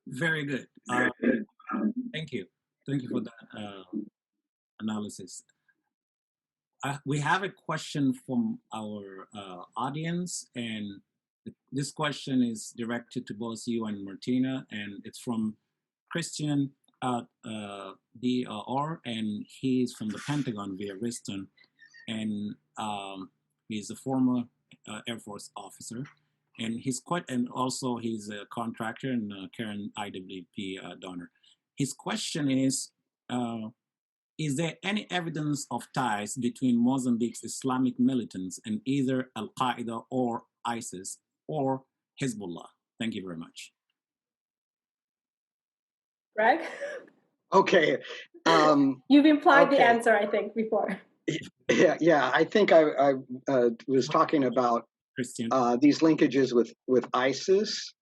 Very good. Thank you. Thank you for that analysis. We have a question from our audience, and this question is directed to both you and Martina, and it's from Christian DR, and he's from the Pentagon via Riston, and he's a former Air Force officer, and also he's a contractor and current IWP donor. His question is there any evidence of ties between Mozambique's Islamic militants and either Al-Qaeda or ISIS or Hezbollah? Thank you very much. Greg? Okay. You've implied the answer, I think, before. Yeah. I think I was talking about Christian. These linkages with ISIS.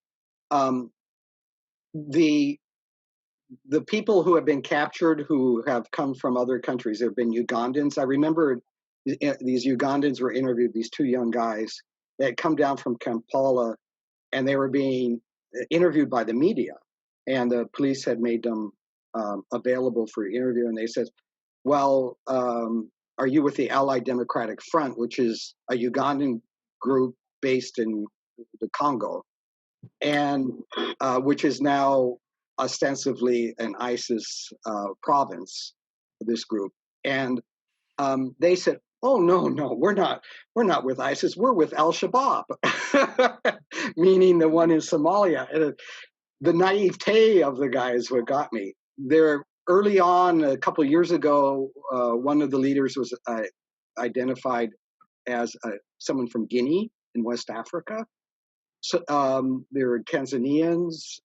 The people who have been captured who have come from other countries have been Ugandans. I remember these Ugandans were interviewed, these two young guys that had come down from Kampala, and they were being interviewed by the media, and the police had made them available for interview, and they said, well, are you with the Allied Democratic Front, which is a Ugandan group based in the Congo, and which is now ostensibly an ISIS province, this group. And they said, oh, no, we're not with ISIS, we're with Al-Shabaab, meaning the one in Somalia. And the naivete of the guys what got me. They're early on, a couple of years ago, one of the leaders was identified as someone from Guinea in West Africa. So there were Tanzanians,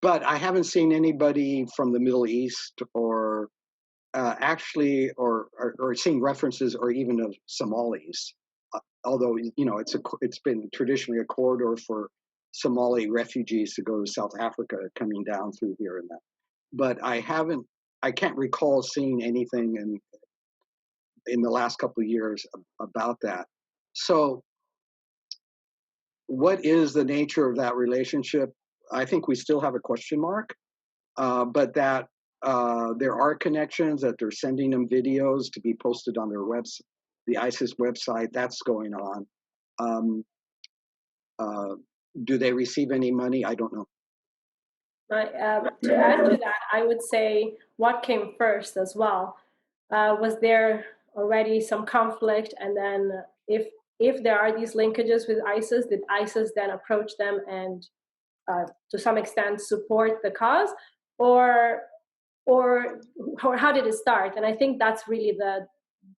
but I haven't seen anybody from the Middle East or actually, or seen references or even of Somalis. Although it's been traditionally a corridor for Somali refugees to go to South Africa, coming down through here and that. But I can't recall seeing anything in the last couple of years about that. So what is the nature of that relationship? I think we still have a question mark, but that there are connections, that they're sending them videos to be posted on their website, the ISIS website. That's going on. Do they receive any money? I don't know. To add to that, I would say what came first as well. Was there already some conflict, and then if there are these linkages with ISIS, did ISIS then approach them and to some extent support the cause, or how did it start? And I think that's really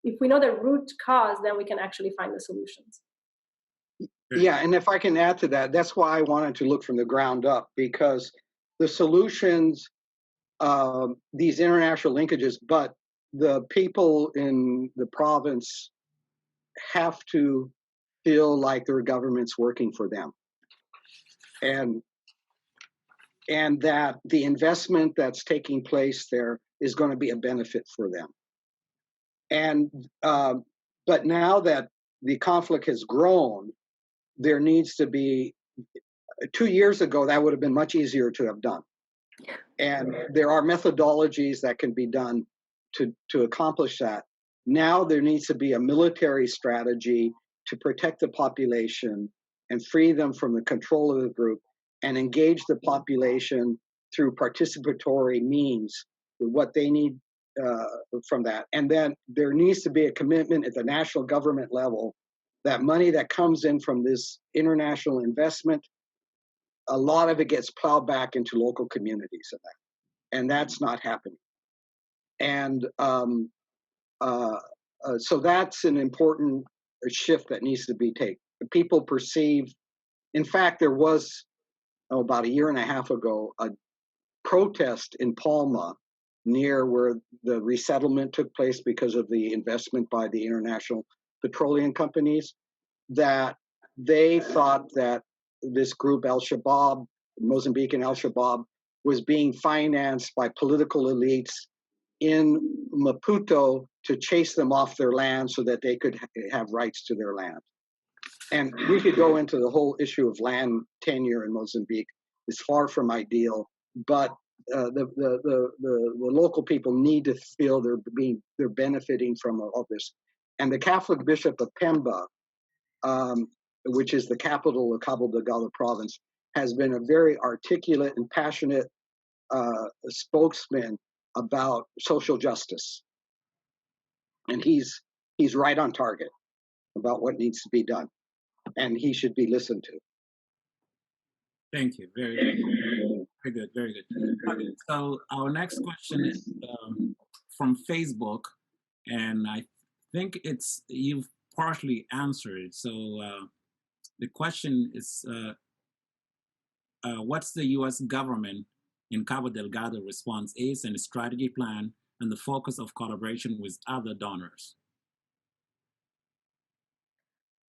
if we know the root cause, then we can actually find the solutions. Yeah, and if I can add to that, that's why I wanted to look from the ground up, because the solutions, these international linkages, but the people in the province have to feel like their government's working for them, and that the investment that's taking place there is going to be a benefit for them. And but now that the conflict has grown, there needs to be, 2 years ago, that would have been much easier to have done. And there are methodologies that can be done to accomplish that. Now there needs to be a military strategy to protect the population and free them from the control of the group, and engage the population through participatory means, what they need from that. And then there needs to be a commitment at the national government level that money that comes in from this international investment, a lot of it gets plowed back into local communities, and that's not happening. And so that's an important shift that needs to be taken. People perceive, in fact, there was about a year and a half ago a protest in Palma, near where the resettlement took place because of the investment by the international petroleum companies, that they thought that this group, Al-Shabaab, Mozambique and Al-Shabaab, was being financed by political elites in Maputo to chase them off their land so that they could have rights to their land. And we could go into the whole issue of land tenure in Mozambique. It's far from ideal, but the local people need to feel they're benefiting from all this. And the Catholic Bishop of Pemba, which is the capital of Cabo Delgado province, has been a very articulate and passionate spokesman about social justice. And he's right on target about what needs to be done. And he should be listened to. Thank you. Very good. Very good. Very good. Okay, so our next question is from Facebook, and I think you've partially answered. So the question is, what's the U.S. government in Cabo Delgado response is and strategy plan and the focus of collaboration with other donors?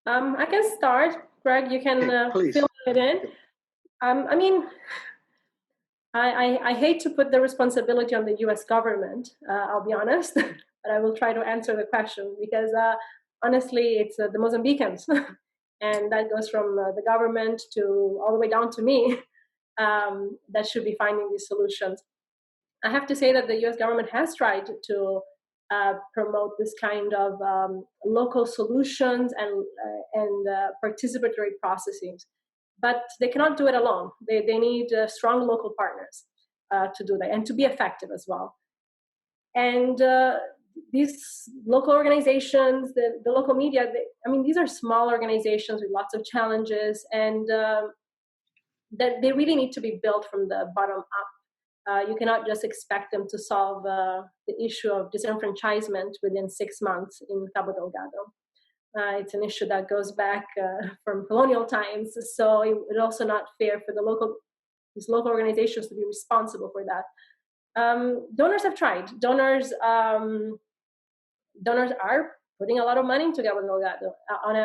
I can start. Greg, you can fill it in. I mean, I hate to put the responsibility on the U.S. government, I'll be honest, but I will try to answer the question because honestly, it's the Mozambicans. And that goes from the government to all the way down to me that should be finding these solutions. I have to say that the U.S. government has tried to promote this kind of local solutions and participatory processes, but they cannot do it alone. They need strong local partners to do that and to be effective as well. And these local organizations, the local media, these are small organizations with lots of challenges, and that they really need to be built from the bottom up. You cannot just expect them to solve the issue of disenfranchisement within 6 months in Cabo Delgado. It's an issue that goes back from colonial times, so it's also not fair for these local organizations to be responsible for that. Donors have tried. Donors are putting a lot of money into Cabo Delgado. On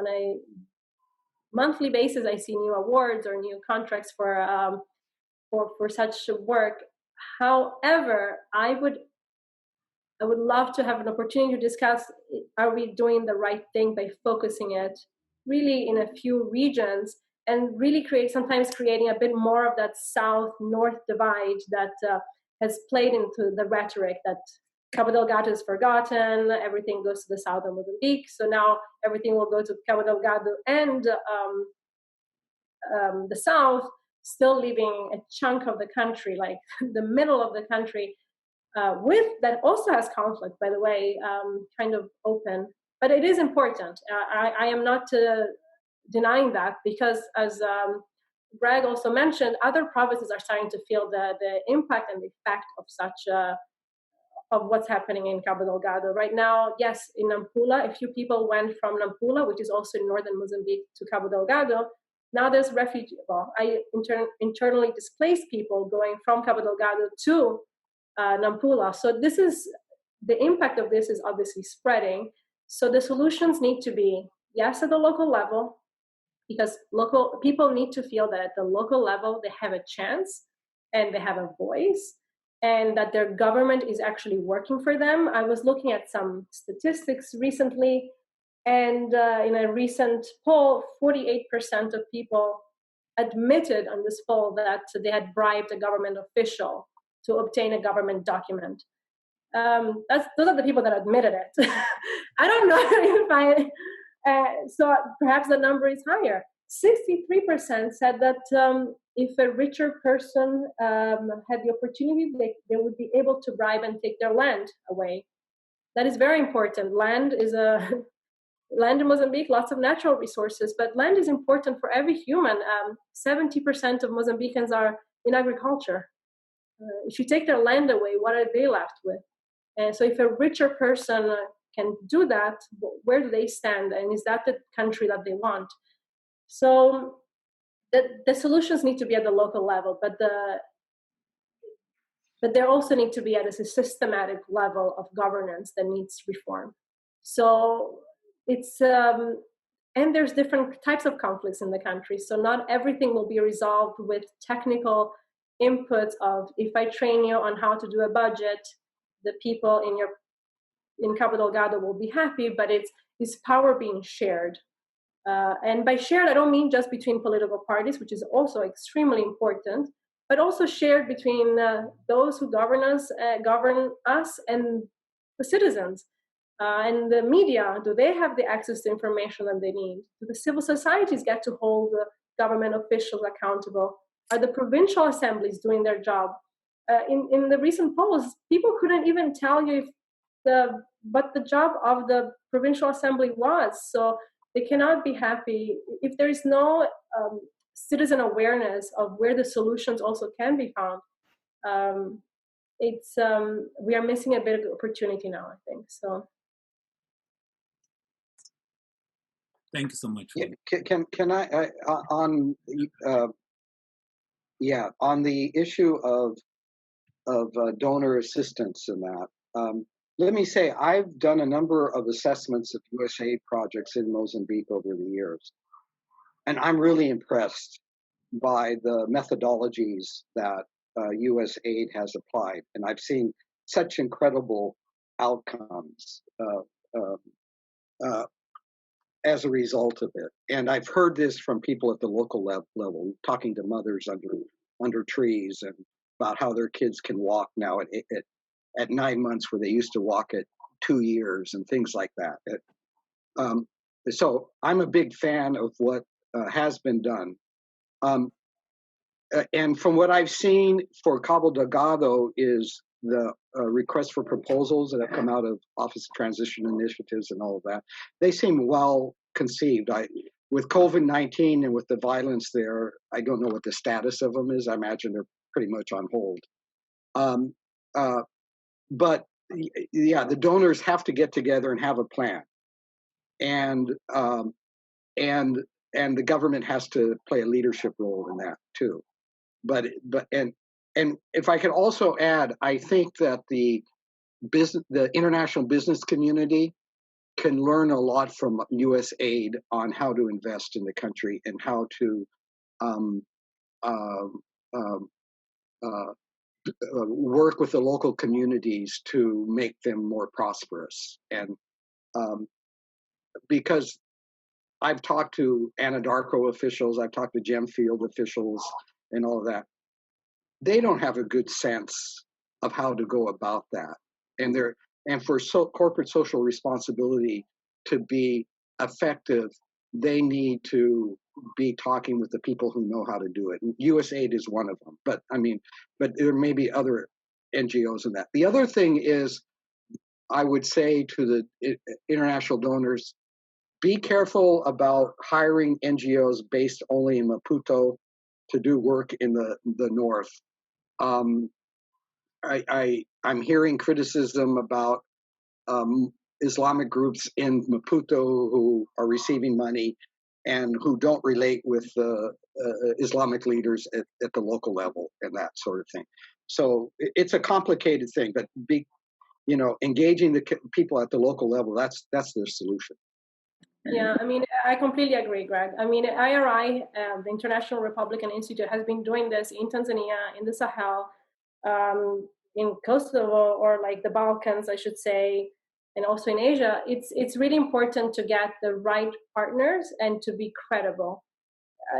a monthly basis, I see new awards or new contracts for such work. However, I would love to have an opportunity to discuss, are we doing the right thing by focusing it really in a few regions and really sometimes creating a bit more of that south-north divide that has played into the rhetoric that Cabo Delgado is forgotten, everything goes to the south of Mozambique, so now everything will go to Cabo Delgado and the south, still leaving a chunk of the country, like the middle of the country, that also has conflict, by the way, kind of open. But it is important. I am not denying that, because as Greg also mentioned, other provinces are starting to feel the impact and the effect of such of what's happening in Cabo Delgado. Right now, yes, in Nampula, a few people went from Nampula, which is also in northern Mozambique, to Cabo Delgado. Now there's internally displaced people going from Cabo Delgado to Nampula. So the impact of this is obviously spreading. So the solutions need to be, yes, at the local level, because local people need to feel that at the local level they have a chance and they have a voice, and that their government is actually working for them. I was looking at some statistics recently, and in a recent poll, 48% of people admitted on this poll that they had bribed a government official to obtain a government document. Those are the people that admitted it. I don't know if so perhaps the number is higher. 63% said that if a richer person had the opportunity, they would be able to bribe and take their land away. That is very important. Land in Mozambique, lots of natural resources, but land is important for every human. 70% of Mozambicans are in agriculture. If you take their land away, what are they left with? And so if a richer person can do that, where do they stand? And is that the country that they want? So the solutions need to be at the local level, but there also need to be at a systematic level of governance that needs reform. So it's and there's different types of conflicts in the country. So not everything will be resolved with technical inputs of, if I train you on how to do a budget, the people in Cabo Delgado will be happy, but it's power being shared. And by shared, I don't mean just between political parties, which is also extremely important, but also shared between those who govern us and the citizens. And the media, do they have the access to information that they need? Do the civil societies get to hold the government officials accountable? Are the provincial assemblies doing their job? In the recent polls, people couldn't even tell you what the job of the provincial assembly was. So they cannot be happy if there is no citizen awareness of where the solutions also can be found. We are missing a bit of opportunity now, I think. So. Thank you so much. Can I on the issue of donor assistance and that? Let me say I've done a number of assessments of USAID projects in Mozambique over the years, and I'm really impressed by the methodologies that USAID has applied, and I've seen such incredible outcomes as a result of it. And I've heard this from people at the local level, talking to mothers under trees, and about how their kids can walk now at 9 months where they used to walk at 2 years and things like that. So I'm a big fan of what has been done. And from what I've seen for Cabo Delgado is the requests for proposals that have come out of Office of Transition Initiatives and all of that. They seem well conceived. With COVID-19 and with the violence there, I don't know what the status of them is. I imagine they're pretty much on hold. But yeah, the donors have to get together and have a plan, and the government has to play a leadership role in that too. But if I could also add, I think that the international business community can learn a lot from USAID on how to invest in the country and how to work with the local communities to make them more prosperous. And because I've talked to Anadarko officials, I've talked to Gemfield officials and all of that, they don't have a good sense of how to go about that. And for corporate social responsibility to be effective, they need to be talking with the people who know how to do it. And USAID is one of them, but there may be other NGOs in that. The other thing is, I would say to the international donors, be careful about hiring NGOs based only in Maputo to do work in the north. I'm hearing criticism about Islamic groups in Maputo who are receiving money and who don't relate with Islamic leaders at the local level and that sort of thing. So it's a complicated thing, but engaging the people at the local level, that's their solution. Yeah, I mean, I completely agree, Greg. I mean, IRI, the International Republican Institute, has been doing this in Tanzania, in the Sahel, in Kosovo, or like the Balkans, I should say, and also in Asia. It's really important to get the right partners and to be credible.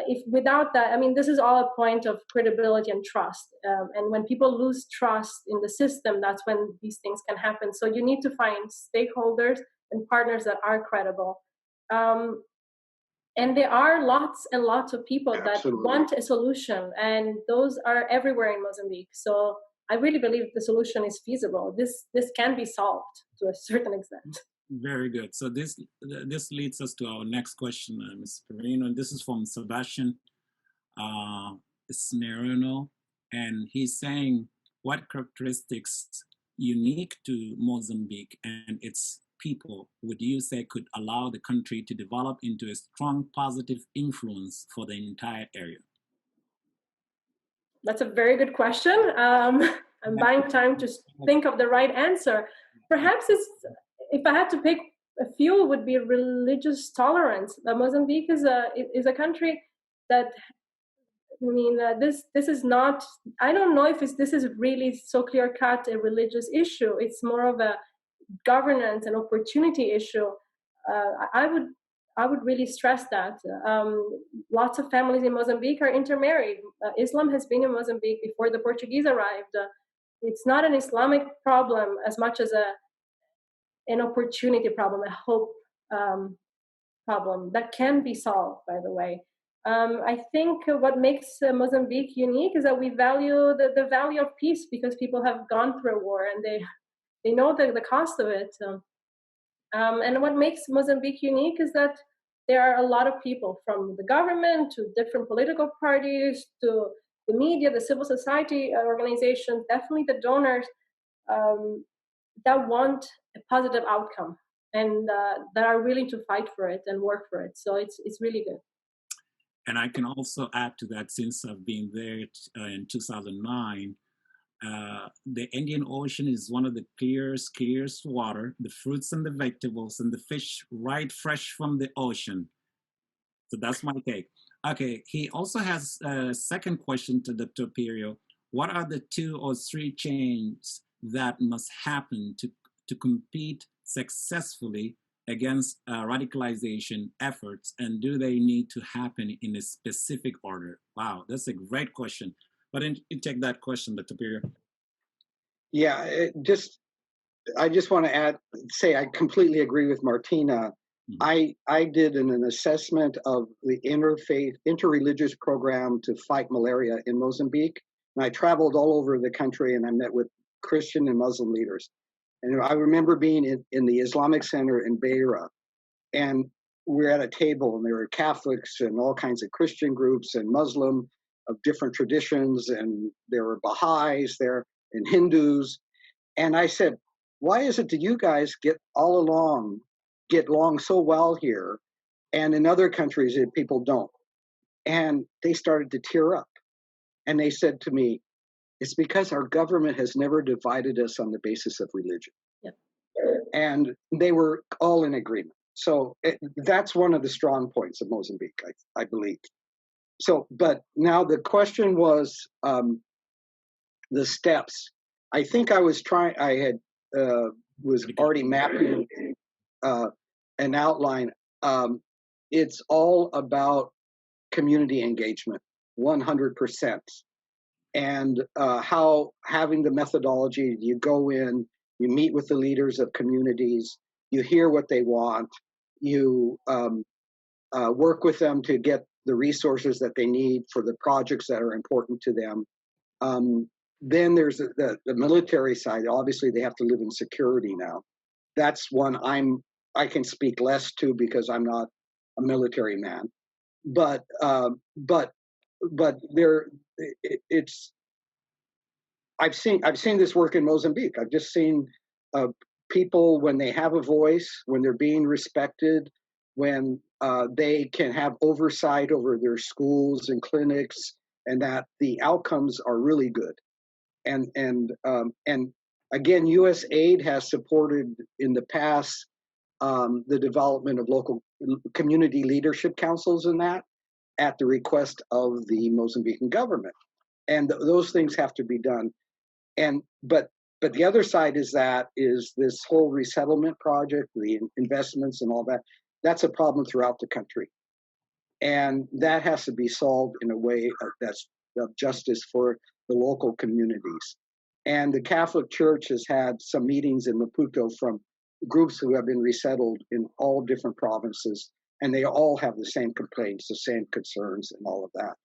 If without that, I mean, this is all a point of credibility and trust. And when people lose trust in the system, that's when these things can happen. So you need to find stakeholders and partners that are credible. And there are lots and lots of people that want a solution, and those are everywhere in Mozambique. So I really believe the solution is feasible. This can be solved to a certain extent. Very good. So this leads us to our next question, Ms. Perino, and this is from Sebastian Snerino, and he's saying, what characteristics unique to Mozambique and its people would you say could allow the country to develop into a strong positive influence for the entire area? That's a very good question. I'm buying time to think of the right answer. Perhaps if I had to pick a few, would be religious tolerance. Mozambique is a country that I mean, this is not. I don't know if this is really so clear cut a religious issue. It's more of a governance and opportunity issue. I would really stress that. Lots of families in Mozambique are intermarried. Islam has been in Mozambique before the Portuguese arrived. It's not an Islamic problem as much as an opportunity problem, a hope problem that can be solved, by the way. I think what makes Mozambique unique is that we value the value of peace, because people have gone through a war and they know the cost of it. And what makes Mozambique unique is that there are a lot of people, from the government to different political parties to the media, the civil society organizations, definitely the donors, that want a positive outcome and that are willing to fight for it and work for it. So it's really good. And I can also add to that, since I've been there in 2009, the Indian Ocean is one of the clearest water, the fruits and the vegetables and the fish right fresh from the ocean. So that's my take. Okay, he also has a second question to Dr. Pirio. What are the 2 or 3 changes that must happen to compete successfully against radicalization efforts, and do they need to happen in a specific order? Wow, that's a great question. But you take that question, Dr. Pirio. Yeah, I just want to say I completely agree with Martina. I did an assessment of the interreligious program to fight malaria in Mozambique, and I traveled all over the country, and I met with Christian and Muslim leaders. And I remember being in the Islamic Center in Beira, and we were at a table, and there were Catholics and all kinds of Christian groups and Muslim of different traditions, and there were Baha'is there and Hindus. And I said, why is it that you guys get along so well here, and in other countries people don't? And they started to tear up. And they said to me, it's because our government has never divided us on the basis of religion. Yeah. And they were all in agreement. So that's one of the strong points of Mozambique, I believe. So, but now the question was the steps. I think was already mapping an outline. It's all about community engagement, 100%. And how having the methodology, you go in, you meet with the leaders of communities, you hear what they want, you work with them to get the resources that they need for the projects that are important to them. Then there's the military side. Obviously, they have to live in security now. That's one I can speak less to because I'm not a military man. But I've seen this work in Mozambique. I've just seen people, when they have a voice, when they're being respected, when they can have oversight over their schools and clinics, and that the outcomes are really good. And again, U.S. aid has supported in the past the development of local community leadership councils and that at the request of the Mozambican government. And those things have to be done. But the other side is this whole resettlement project, the investments and all that. That's a problem throughout the country, and that has to be solved in a way that's of justice for the local communities. And the Catholic Church has had some meetings in Maputo from groups who have been resettled in all different provinces, and they all have the same complaints, the same concerns, and all of that.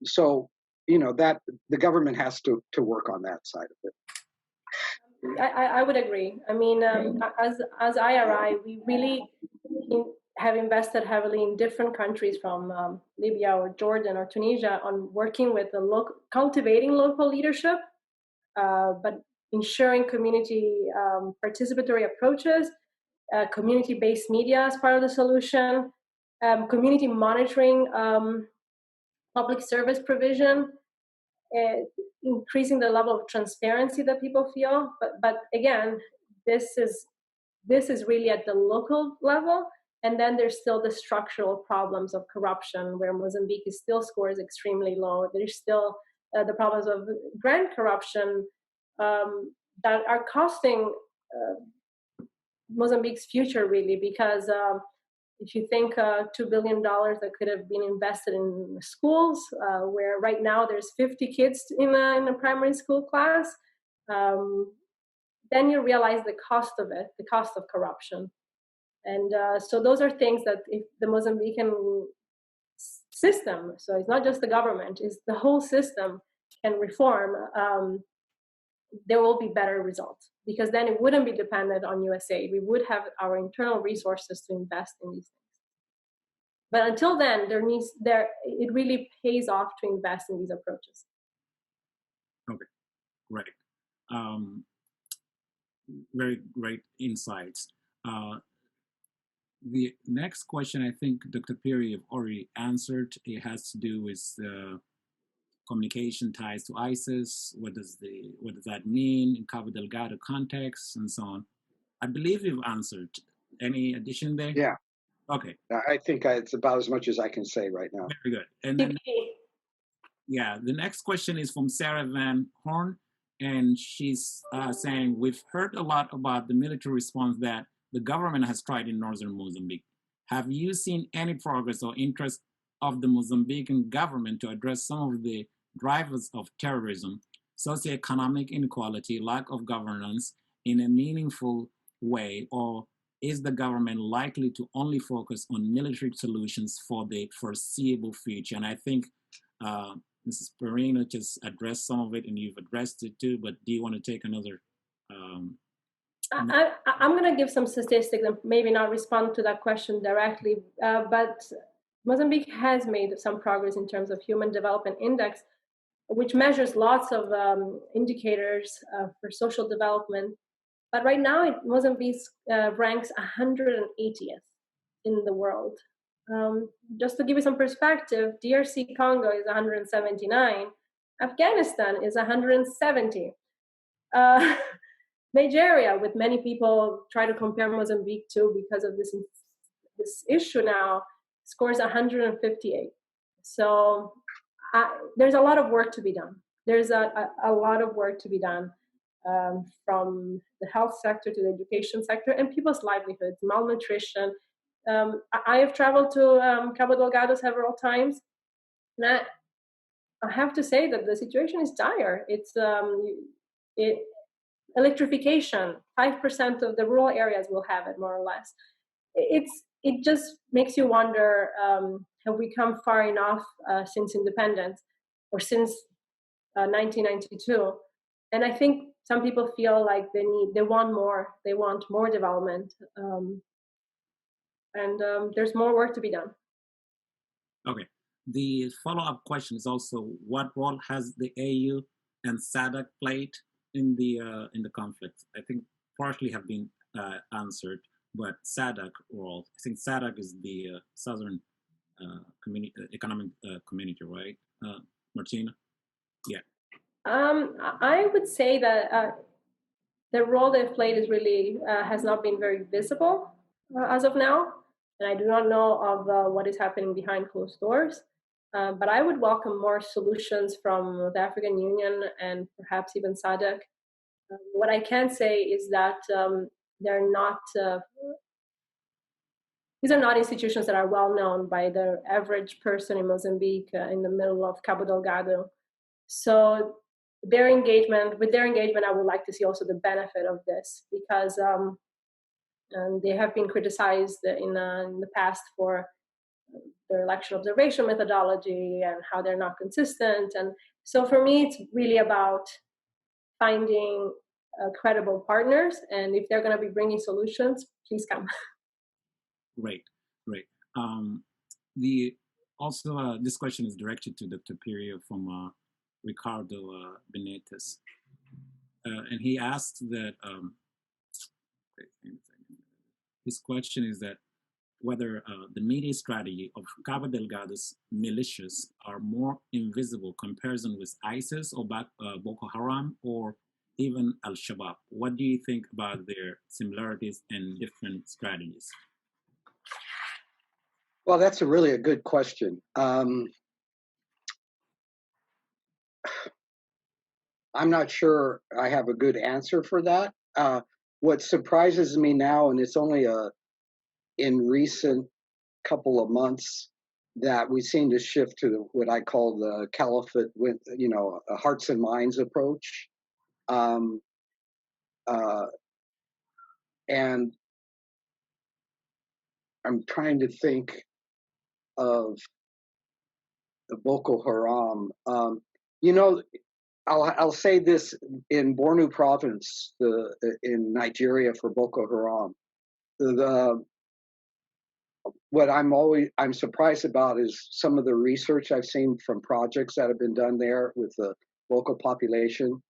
So, that the government has to work on that side of it. I would agree. I mean, as IRI, we really have invested heavily in different countries, from Libya or Jordan or Tunisia, on working with cultivating local leadership, but ensuring community participatory approaches, community-based media as part of the solution, community monitoring, public service provision, increasing the level of transparency that people feel. But again, this is really at the local level. And then there's still the structural problems of corruption, where Mozambique still scores extremely low. There's still the problems of grant corruption that are costing Mozambique's future, really, because if you think $2 billion that could have been invested in schools, where right now there's 50 kids in a primary school class, then you realize the cost of it, the cost of corruption. And so those are things that if the Mozambican system, so it's not just the government, it's the whole system, can reform, there will be better results, because then it wouldn't be dependent on USAID. We would have our internal resources to invest in these things. But until then, it really pays off to invest in these approaches. Okay, great. Very great insights. The next question, I think Dr. Piri have already answered. It has to do with communication ties to ISIS. What does that mean in Cabo Delgado context, and so on? I believe you've answered. Any addition there? Yeah. Okay. I think it's about as much as I can say right now. Very good. And then, yeah, the next question is from Sarah Van Horn, and she's saying, we've heard a lot about the military response that the government has tried in northern Mozambique. Have you seen any progress or interest of the Mozambican government to address some of the drivers of terrorism, socioeconomic inequality, lack of governance in a meaningful way, or is the government likely to only focus on military solutions for the foreseeable future? And I think Mrs. Perino just addressed some of it, and you've addressed it too, but do you want to take another? I'm going to give some statistics and maybe not respond to that question directly, but Mozambique has made some progress in terms of Human Development Index, which measures lots of indicators for social development. But right now, Mozambique ranks 180th in the world. Just to give you some perspective, DRC Congo is 179, Afghanistan is 170. Nigeria, with many people try to compare Mozambique to because of this issue now, scores 158. So there's a lot of work to be done. There's a lot of work to be done from the health sector to the education sector and people's livelihoods, malnutrition. I have traveled to Cabo Delgado several times, and I have to say that the situation is dire. It's electrification, 5% of the rural areas will have it, more or less. It just makes you wonder, have we come far enough since independence, or since 1992? And I think some people feel like they want more development, and there's more work to be done. Okay. The follow-up question is also, what role has the AU and SADC played in the conflict? I think partially have been answered, but SADC role. I think SADC is the Southern Economic Community, right, Martina? Yeah. I would say that the role they've played is really has not been very visible as of now, and I do not know of what is happening behind closed doors. But I would welcome more solutions from the African Union and perhaps even SADC. What I can say is that they're not. These are not institutions that are well known by the average person in Mozambique in the middle of Cabo Delgado. So with their engagement, I would like to see also the benefit of this, because they have been criticized in the past for their election observation methodology and how they're not consistent. And so for me, it's really about finding credible partners. And if they're going to be bringing solutions, please come. Great. This question is directed to Dr. Pirio from Ricardo Benitez. And he asked that, his question is that whether the media strategy of Cabo Delgado's militias are more invisible comparison with ISIS or Boko Haram or even Al-Shabaab. What do you think about their similarities and different strategies? Well, that's a good question. I'm not sure I have a good answer for that. What surprises me now, and it's only in recent couple of months, that we seem to shift to what I call the Caliphate, with a hearts and minds approach, um, uh, and I'm trying to think of the Boko Haram. You know, I'll say this: in Borno province, in Nigeria, for Boko Haram, the what I'm surprised about is some of the research I've seen from projects that have been done there with the local population,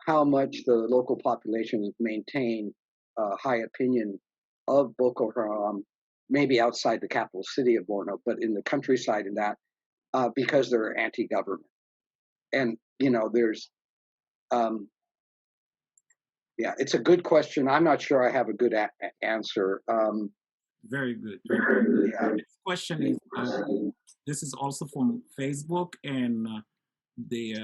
how much the local population has maintained a high opinion of Boko Haram, maybe outside the capital city of Borno, but in the countryside because they're anti-government. And, there's, it's a good question. I'm not sure I have a good answer. Very good. Very good. Yeah. This question is, this is also from Facebook, and the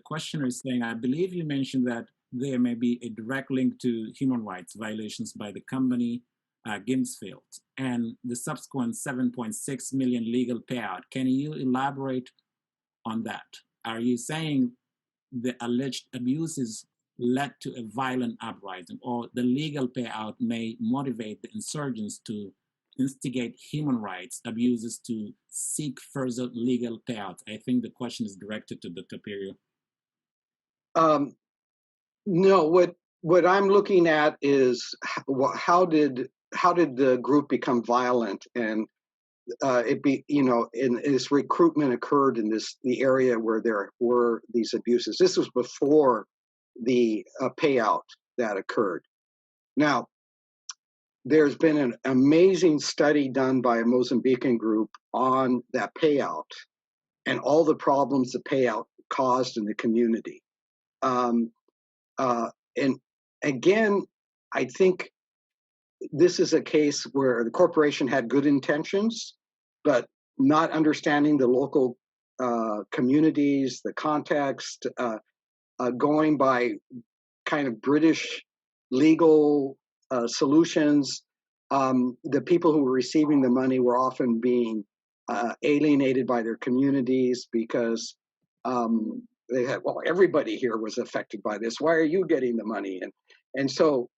questioner is saying, I believe you mentioned that there may be a direct link to human rights violations by the company Gimsfield and the subsequent 7.6 million legal payout. Can you elaborate on that? Are you saying the alleged abuses led to a violent uprising, or the legal payout may motivate the insurgents to instigate human rights abuses to seek further legal payouts? I think the question is directed to Dr. Perio. No, what I'm looking at is how did the group become violent, and in this recruitment occurred in the area where there were these abuses. This was before the payout that occurred. Now, there's been an amazing study done by a Mozambican group on that payout and all the problems the payout caused in the community. And again, I think this is a case where the corporation had good intentions, but not understanding the local communities, the context, going by kind of British legal solutions. The people who were receiving the money were often being alienated by their communities because they had, well, everybody here was affected by this. Why are you getting the money? And so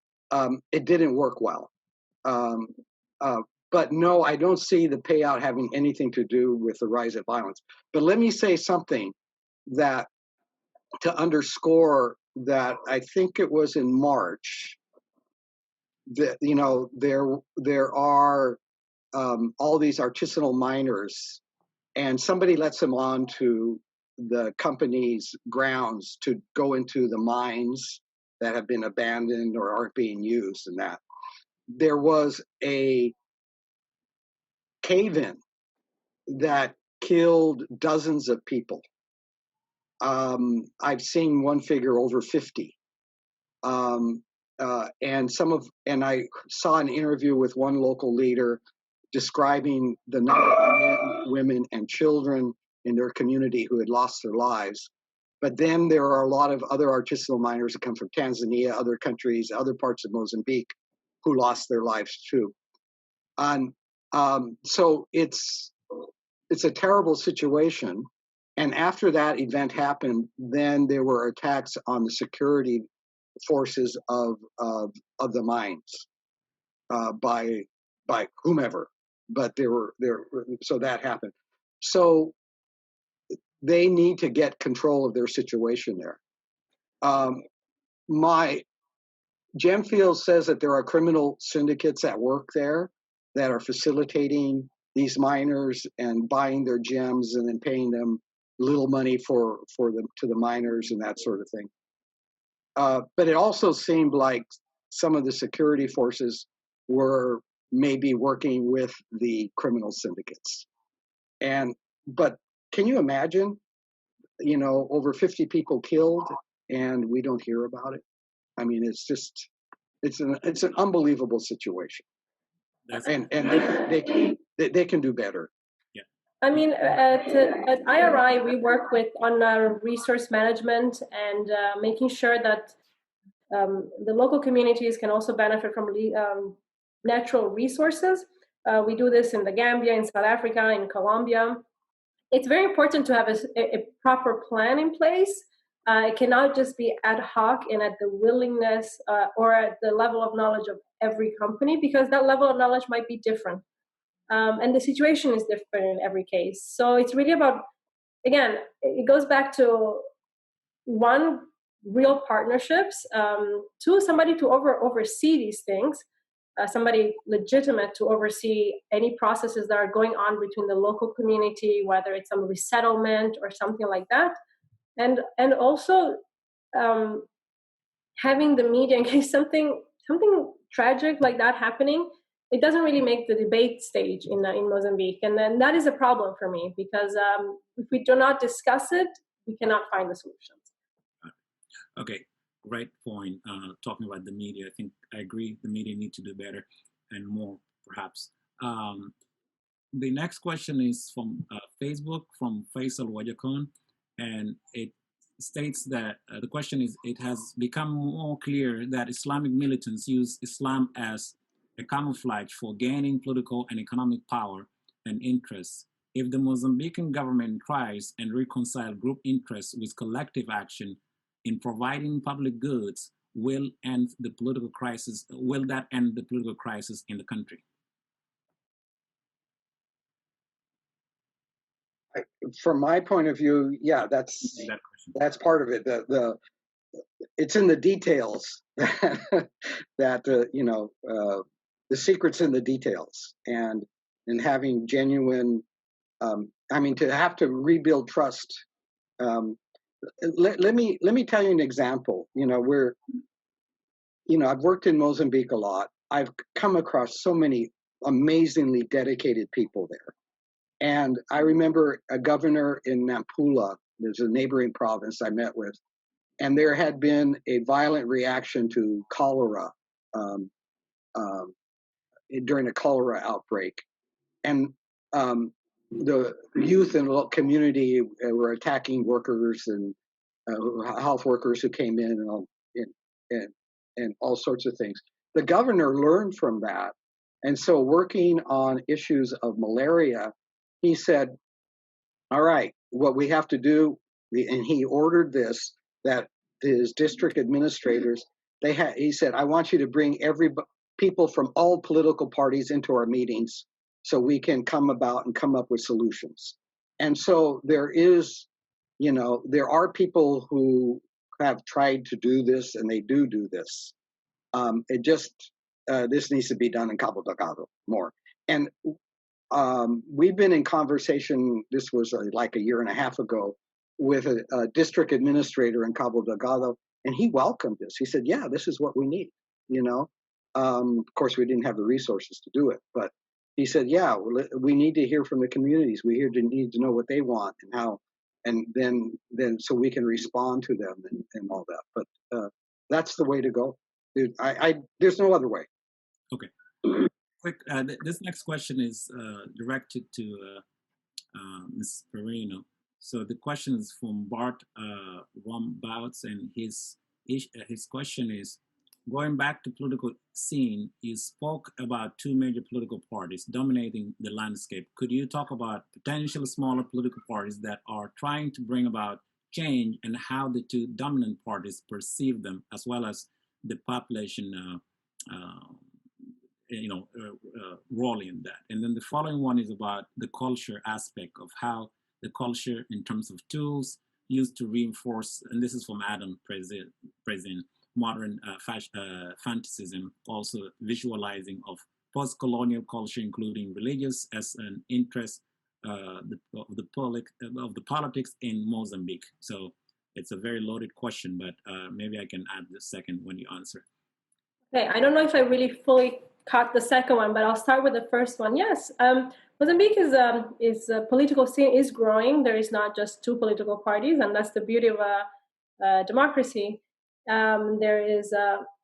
it didn't work well. But no, I don't see the payout having anything to do with the rise of violence. But let me say something that to underscore that I think it was in March that there are all these artisanal miners, and somebody lets them on to the company's grounds to go into the mines that have been abandoned or aren't being used, and that there was a cave-in that killed dozens of people. I've seen one figure over 50. And I saw an interview with one local leader describing the number of men, women, and children in their community who had lost their lives. But then there are a lot of other artisanal miners that come from Tanzania, other countries, other parts of Mozambique, who lost their lives too. And so it's a terrible situation. And after that event happened, then there were attacks on the security forces of the mines by whomever. But so that happened. So they need to get control of their situation there. My Gemfield says that there are criminal syndicates at work there that are facilitating these miners and buying their gems and then paying them little money for them to the miners and that sort of thing. But it also seemed like some of the security forces were maybe working with the criminal syndicates. But can you imagine, over 50 people killed and we don't hear about it? I mean, it's an unbelievable situation. and they can do better. Yeah. I mean, at IRI, we work on resource management and making sure that the local communities can also benefit from natural resources. We do this in the Gambia, in South Africa, in Colombia. It's very important to have a proper plan in place. It cannot just be ad hoc and at the willingness or at the level of knowledge of every company, because that level of knowledge might be different. And the situation is different in every case. So it's really about, again, it goes back to one, real partnerships, two, somebody to oversee these things, somebody legitimate to oversee any processes that are going on between the local community, whether it's some resettlement or something like that, and also having the media in case something tragic like that happening. It doesn't really make the debate stage in Mozambique, and then that is a problem for me, because if we do not discuss it, we cannot find the solutions. Okay, great point. Talking about the media, I think I agree the media need to do better and more, perhaps. The next question is from Facebook, from Faisal Wajakon, and it states that the question is, it has become more clear that Islamic militants use Islam as a camouflage for gaining political and economic power and interests. If the Mozambican government tries and reconcile group interests with collective action in providing public goods, will end the political crisis? Will that end the political crisis in the country? From my point of view, yeah, that's part of it. It's in the details that the secret's in the details, and having genuine. I mean, to have to rebuild trust. Let me tell you an example. I've worked in Mozambique a lot. I've come across so many amazingly dedicated people there. And I remember a governor in Nampula, there's a neighboring province I met with, and there had been a violent reaction to cholera during a cholera outbreak. And the youth in the community were attacking workers and health workers who came in and all sorts of things. The governor learned from that. And so working on issues of malaria, he said, all right, what we have to do, and he ordered this, that his district administrators, he said, I want you to bring people from all political parties into our meetings so we can come up with solutions. And so there are people who have tried to do this, and they do this. This needs to be done in Cabo Delgado more. And we've been in conversation, this was like a year and a half ago, with a district administrator in Cabo Delgado, and he welcomed this. He said, yeah, this is what we need, Of course, we didn't have the resources to do it, but he said, yeah, we need to hear from the communities. We need to know what they want and how, and then so we can respond to them and all that. But that's the way to go. Dude, there's no other way. Okay. Quick, this next question is directed to Ms. Perino. So the question is from Bart Rombouts, and his question is, going back to political scene, you spoke about two major political parties dominating the landscape. Could you talk about potential smaller political parties that are trying to bring about change, and how the two dominant parties perceive them, as well as the population role in that? And then the following one is about the culture aspect of how the culture, in terms of tools used to reinforce, and this is from Adam Prezin, modern fantasism, also visualizing of post-colonial culture, including religious as an interest of the politics in Mozambique. So it's a very loaded question, but maybe I can add the second when you answer. Okay, I don't know if I really fully caught the second one, but I'll start with the first one. Yes, Mozambique is political scene is growing. There is not just two political parties, and that's the beauty of democracy. There is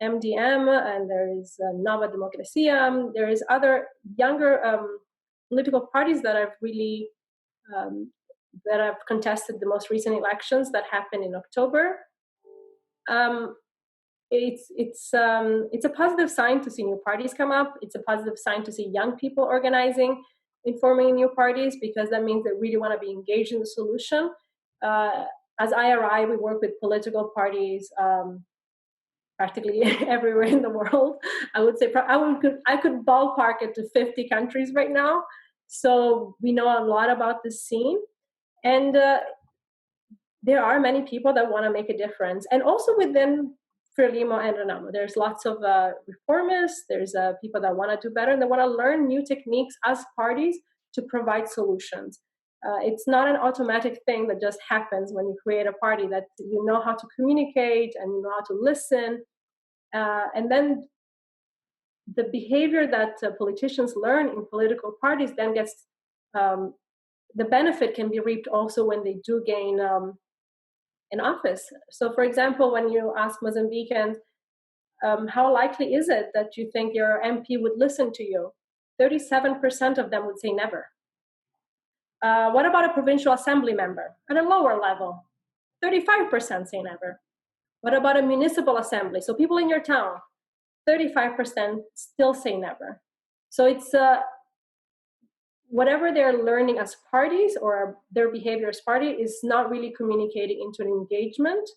MDM, and there is Nova Democracia. There is other younger political parties that have really that have contested the most recent elections that happened in October. It's a positive sign to see new parties come up. It's a positive sign to see young people organizing and forming new parties, because that means they really want to be engaged in the solution. As IRI, we work with political parties practically everywhere in the world. I would say I could ballpark it to 50 countries right now. So we know a lot about this scene, and there are many people that want to make a difference, and also within Frelimo and Renamo, there's lots of reformists. There's people that want to do better and they want to learn new techniques as parties to provide solutions. It's not an automatic thing that just happens when you create a party, that you know how to communicate and you know how to listen. And then the behavior that politicians learn in political parties then gets, the benefit can be reaped also when they do gain in office. So for example, when you ask Mozambicans, how likely is it that you think your MP would listen to you? 37% of them would say never. What about a provincial assembly member at a lower level? 35% say never. What about a municipal assembly? So people in your town, 35% still say never. So it's whatever they're learning as parties or their behavior as party is not really communicating into an engagement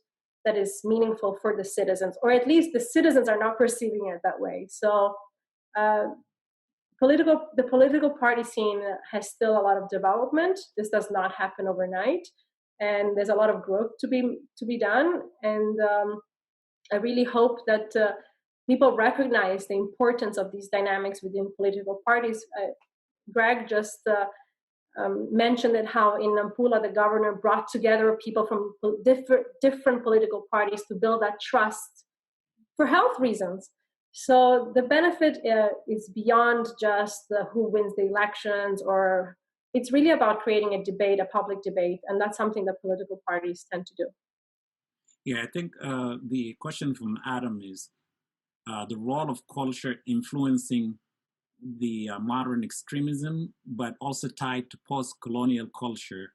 that is meaningful for the citizens, or at least the citizens are not perceiving it that way. So the political party scene has still a lot of development. This does not happen overnight, and there's a lot of growth to be done. And I really hope that people recognize the importance of these dynamics within political parties. Greg just mentioned that how in Nampula the governor brought together people from different political parties to build that trust for health reasons. So the benefit is beyond just who wins the elections, or it's really about creating a debate, a public debate, and that's something that political parties tend to do. Yeah, I think the question from Adam is the role of culture influencing the modern extremism, but also tied to post-colonial culture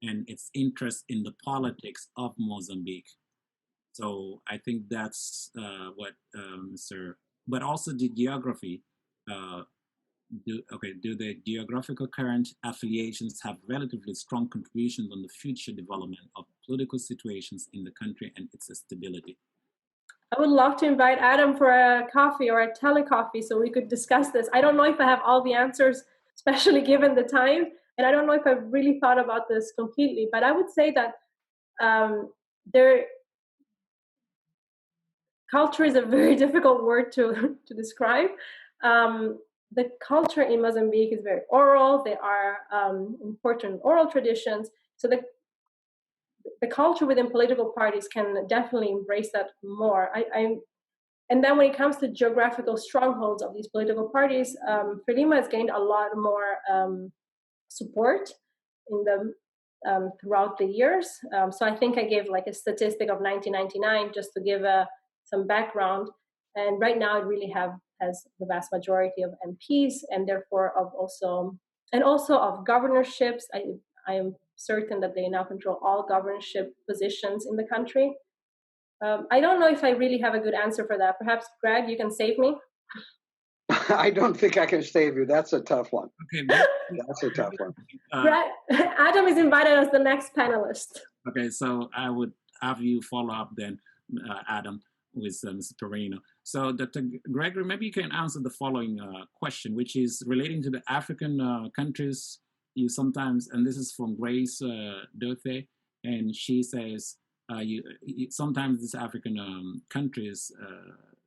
and its interest in the politics of Mozambique. So I think that's what but also the geography. Do the geographical current affiliations have relatively strong contributions on the future development of political situations in the country and its stability? I would love to invite Adam for a coffee or a telecoffee so we could discuss this. I don't know if I have all the answers, especially given the time, and I don't know if I've really thought about this completely, but I would say that culture is a very difficult word to describe. The culture in Mozambique is very oral. There are important oral traditions. So the culture within political parties can definitely embrace that more. And then when it comes to geographical strongholds of these political parties, Frelimo has gained a lot more support in the throughout the years. So I think I gave like a statistic of 1999 just to give some background. And right now it really has the vast majority of MPs, and therefore also of governorships. I am certain that they now control all governorship positions in the country. I don't know if I really have a good answer for that. Perhaps, Greg, you can save me? I don't think I can save you. That's a tough one. Okay, that's a tough one. Greg, Adam is invited as the next panelist. Okay, so I would have you follow up then, Adam, with Mr. Perino. So, Dr. Gregory, maybe you can answer the following question, which is relating to the African countries. You sometimes, and this is from Grace Dothe, and she says, sometimes these African countries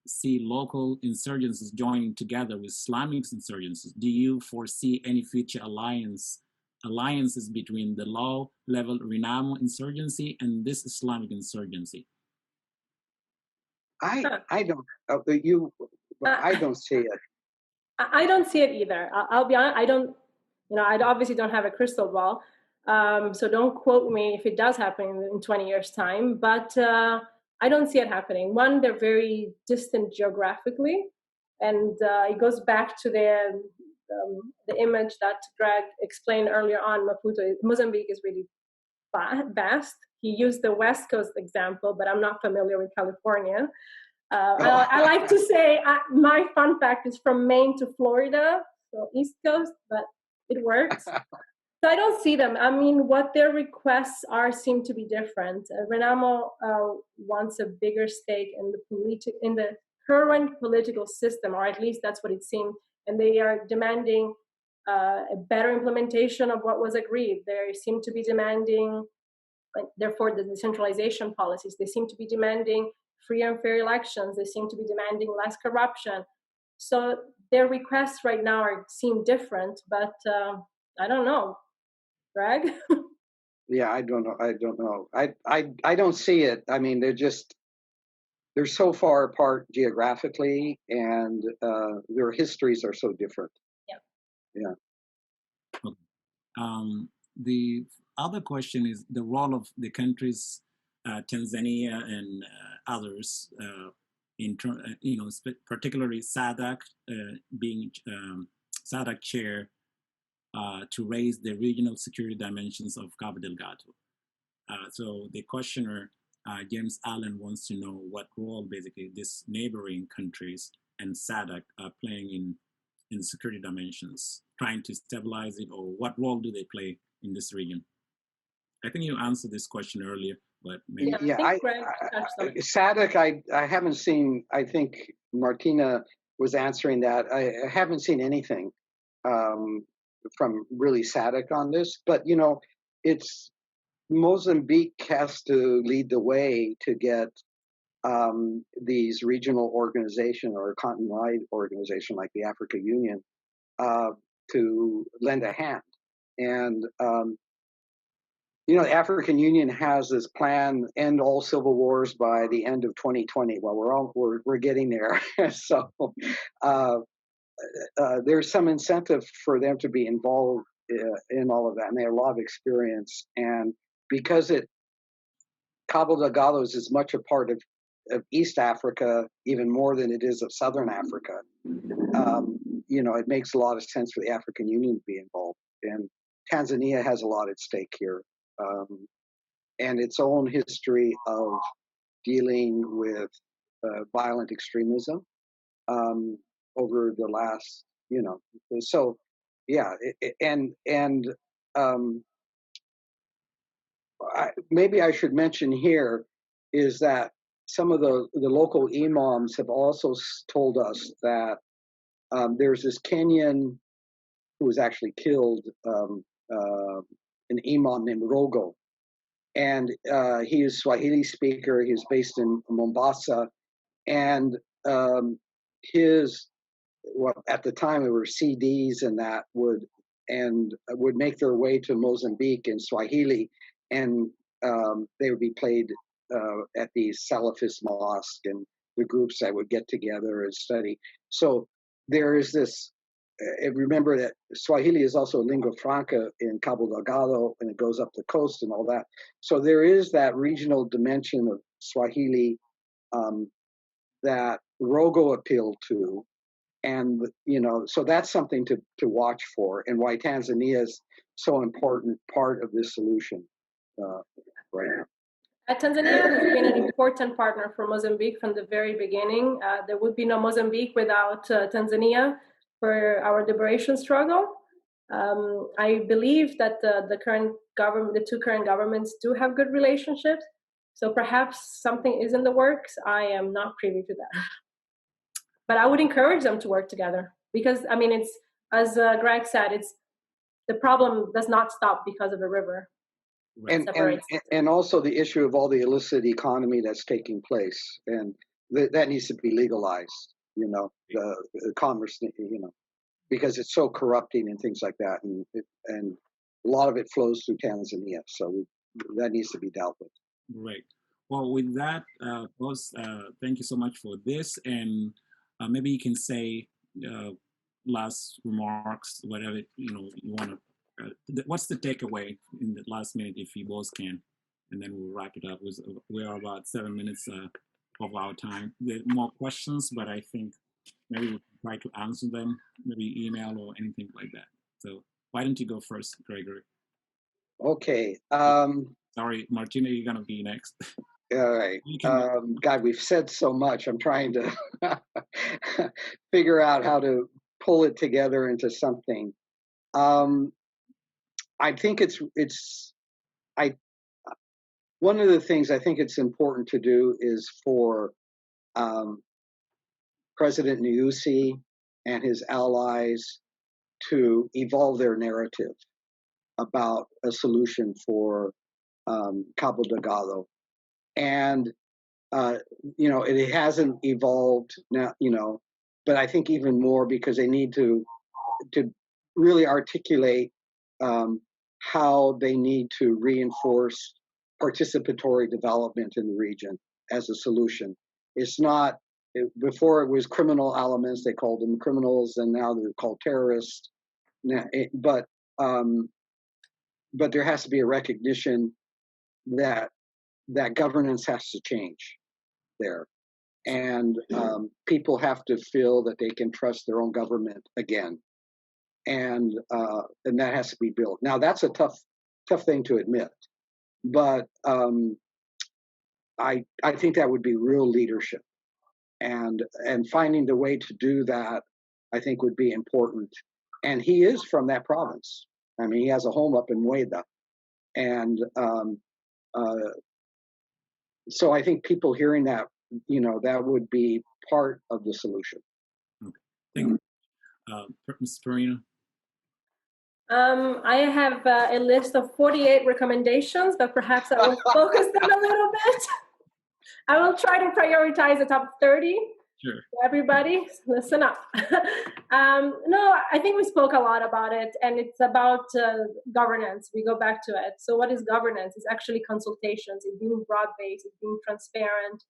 see local insurgencies joining together with Islamic insurgencies. Do you foresee any future alliances between the low-level Renamo insurgency and this Islamic insurgency? I don't. I don't see it. I don't see it either. I'll be honest. I don't. I obviously don't have a crystal ball, so don't quote me if it does happen in 20 years' time. But I don't see it happening. One, they're very distant geographically, and it goes back to the image that Greg explained earlier on. Mozambique is really vast. He used the West Coast example, but I'm not familiar with California. I like to say my fun fact is from Maine to Florida, so East Coast, but it works. So I don't see them. I mean, what their requests are seem to be different. Renamo wants a bigger stake in the current political system, or at least that's what it seemed. And they are demanding a better implementation of what was agreed. They seem to be demanding, therefore, the decentralization policies. They seem to be demanding free and fair elections. They seem to be demanding less corruption. So their requests right now seem different, but I don't know. Greg? Yeah, I don't know. I don't see it. I mean, they're so far apart geographically, and their histories are so different. Yeah. The other question is the role of the countries, Tanzania and others, particularly SADC being SADC chair, to raise the regional security dimensions of Cabo Delgado. So the questioner, James Allen, wants to know what role basically these neighboring countries and SADC are playing in security dimensions, trying to stabilize it, or what role do they play in this region? I think you answered this question earlier, but maybe. Yeah, SADC, I haven't seen, I think Martina was answering that. I haven't seen anything from really SADC on this, but it's Mozambique has to lead the way to get these regional organization or continent-wide organization like the African Union to lend a hand. And the African Union has this plan: end all civil wars by the end of 2020. Well, we're getting there. So there's some incentive for them to be involved in all of that, and they have a lot of experience. And because Cabo Delgado is as much a part of East Africa, even more than it is of Southern Africa, it makes a lot of sense for the African Union to be involved. And Tanzania has a lot at stake here, and its own history of dealing with violent extremism over the last, so yeah, maybe I should mention here is that some of the local imams have also told us that there's this Kenyan who was actually killed, an imam named Rogo, and he is Swahili speaker. He's based in Mombasa, and at the time there were CDs and that would make their way to Mozambique in Swahili, and they would be played at these Salafist mosques and the groups that would get together and study. So there is this. Remember that Swahili is also a lingua franca in Cabo Delgado, and it goes up the coast and all that. So there is that regional dimension of Swahili that Rogo appealed to, and so that's something to watch for, and why Tanzania is so important part of this solution right now. Tanzania has been an important partner for Mozambique from the very beginning. There would be no Mozambique without Tanzania for our liberation struggle. I believe that the two current governments do have good relationships. So perhaps something is in the works. I am not privy to that. But I would encourage them to work together because, it's, as Greg said, the problem does not stop because of a river. And also the issue of all the illicit economy that's taking place, and that needs to be legalized. The commerce, because it's so corrupting and things like that, and a lot of it flows through Tanzania, so that needs to be dealt with. Right. Well, with that, boss, thank you so much for this, and maybe you can say last remarks, whatever you want to. What's the takeaway in the last minute, if you both can? and then we'll wrap it up. We are about 7 minutes of our time. There are more questions, but I think maybe we'll try to answer them, maybe email or anything like that. So why don't you go first, Gregory? Okay. Sorry, Martina, you're going to be next. All right. God, we've said so much. I'm trying to figure out how to pull it together into something. I think one of the things I think it's important to do is for President Nyusi and his allies to evolve their narrative about a solution for Cabo Delgado. And, it hasn't evolved now, but I think even more because they need to really articulate how they need to reinforce participatory development in the region as a solution. It's not, before it was criminal elements, they called them criminals, and now they're called terrorists. But there has to be a recognition that governance has to change there. And people have to feel that they can trust their own government again. And that has to be built. Now that's a tough thing to admit, but I think that would be real leadership, and finding the way to do that, I think would be important. And he is from that province. I mean, he has a home up in Mueda, and so I think people hearing that, that would be part of the solution. Okay, thank you, Ms. Farina. I have a list of 48 recommendations, but perhaps I will focus them a little bit. I will try to prioritize the top 30. Sure. Everybody, listen up. No, I think we spoke a lot about it, and it's about governance. We go back to it. So what is governance? It's actually consultations. It's being broad-based. It's being transparent.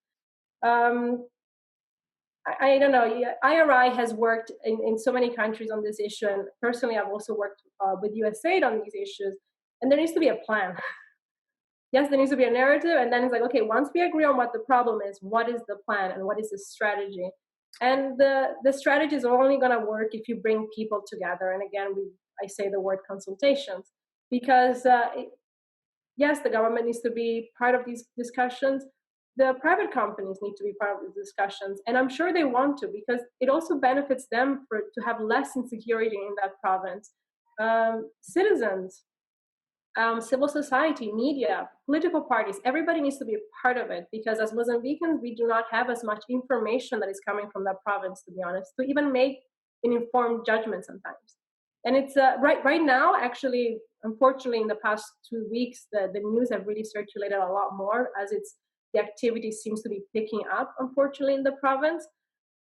I don't know. IRI has worked in so many countries on this issue, and personally, I've also worked with USAID on these issues. And there needs to be a plan. Yes, there needs to be a narrative, and then it's like, okay, once we agree on what the problem is, what is the plan and what is the strategy? And the strategy is only going to work if you bring people together. And again, I say the word consultations, because yes, the government needs to be part of these discussions. The private companies need to be part of the discussions, and I'm sure they want to, because it also benefits them to have less insecurity in that province. Citizens, civil society, media, political parties, everybody needs to be a part of it, because as Mozambicans, we do not have as much information that is coming from that province, to be honest, to even make an informed judgment sometimes. And it's right now, actually, unfortunately, in the past 2 weeks, the news have really circulated a lot more, as the activity seems to be picking up, unfortunately, in the province.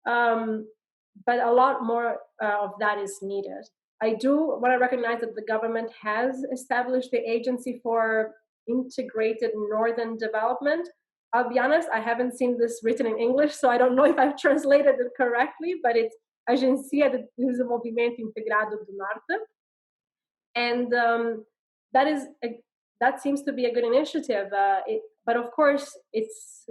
But a lot more of that is needed. I do want to recognize that the government has established the Agency for Integrated Northern Development. I'll be honest, I haven't seen this written in English, so I don't know if I've translated it correctly, but it's Agência de Desenvolvimento Integrado do Norte. And that seems to be a good initiative. But of course, it's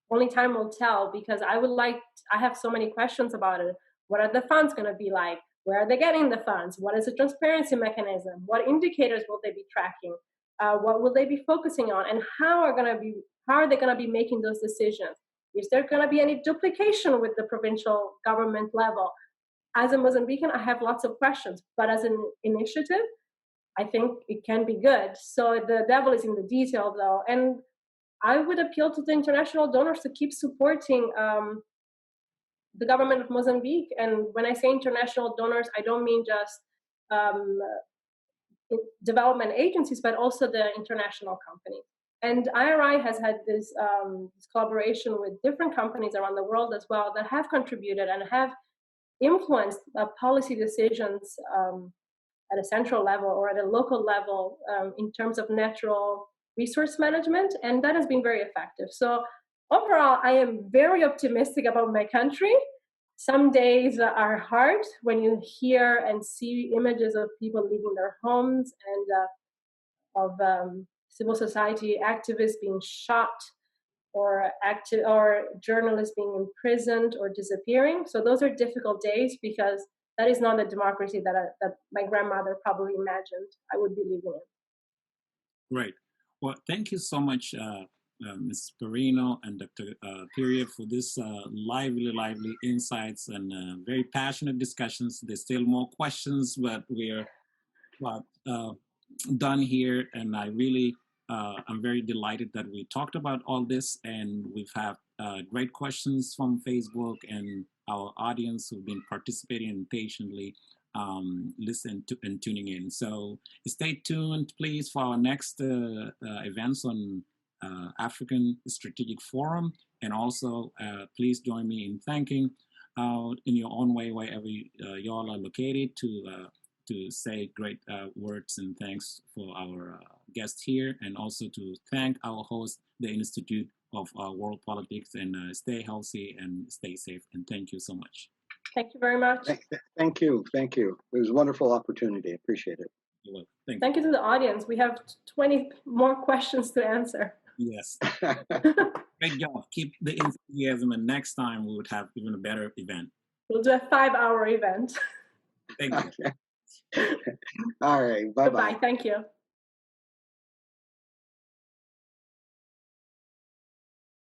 only time will tell, because I have so many questions about it. What are the funds going to be like? Where are they getting the funds? What is the transparency mechanism? What indicators will they be tracking? What will they be focusing on? And how are they going to be making those decisions? Is there going to be any duplication with the provincial government level? As a Mozambican, I have lots of questions, but as an initiative, I think it can be good. So the devil is in the detail, though. And I would appeal to the international donors to keep supporting the government of Mozambique. And when I say international donors, I don't mean just development agencies, but also the international companies. And IRI has had this collaboration with different companies around the world as well that have contributed and have influenced policy decisions at a central level or at a local level in terms of natural resource management, and that has been very effective. So overall, I am very optimistic about my country. Some days are hard when you hear and see images of people leaving their homes and of civil society activists being shot, or journalists being imprisoned or disappearing. So those are difficult days, because that is not the democracy that my grandmother probably imagined I would be living in. Right. Well, thank you so much, Ms. Perino and Dr. Piria, for this lively insights and very passionate discussions. There's still more questions, but we're done here. And I really, I'm very delighted that we talked about all this, and we've had great questions from Facebook and our audience who've been participating and patiently listening to and tuning in. So stay tuned, please, for our next events on African Strategic Forum, and also please join me in thanking in your own way, wherever y'all are located, to say great words and thanks for our guest here, and also to thank our host, the Institute of World Politics, and stay healthy and stay safe. And thank you so much. Thank you very much. Thank you. It was a wonderful opportunity. Appreciate it. You're welcome. Thank you to the audience. We have 20 more questions to answer. Yes. Great job. Keep the enthusiasm, and next time we would have even a better event. We'll do a 5-hour event. Thank you. All right. Bye-bye. Goodbye. Thank you.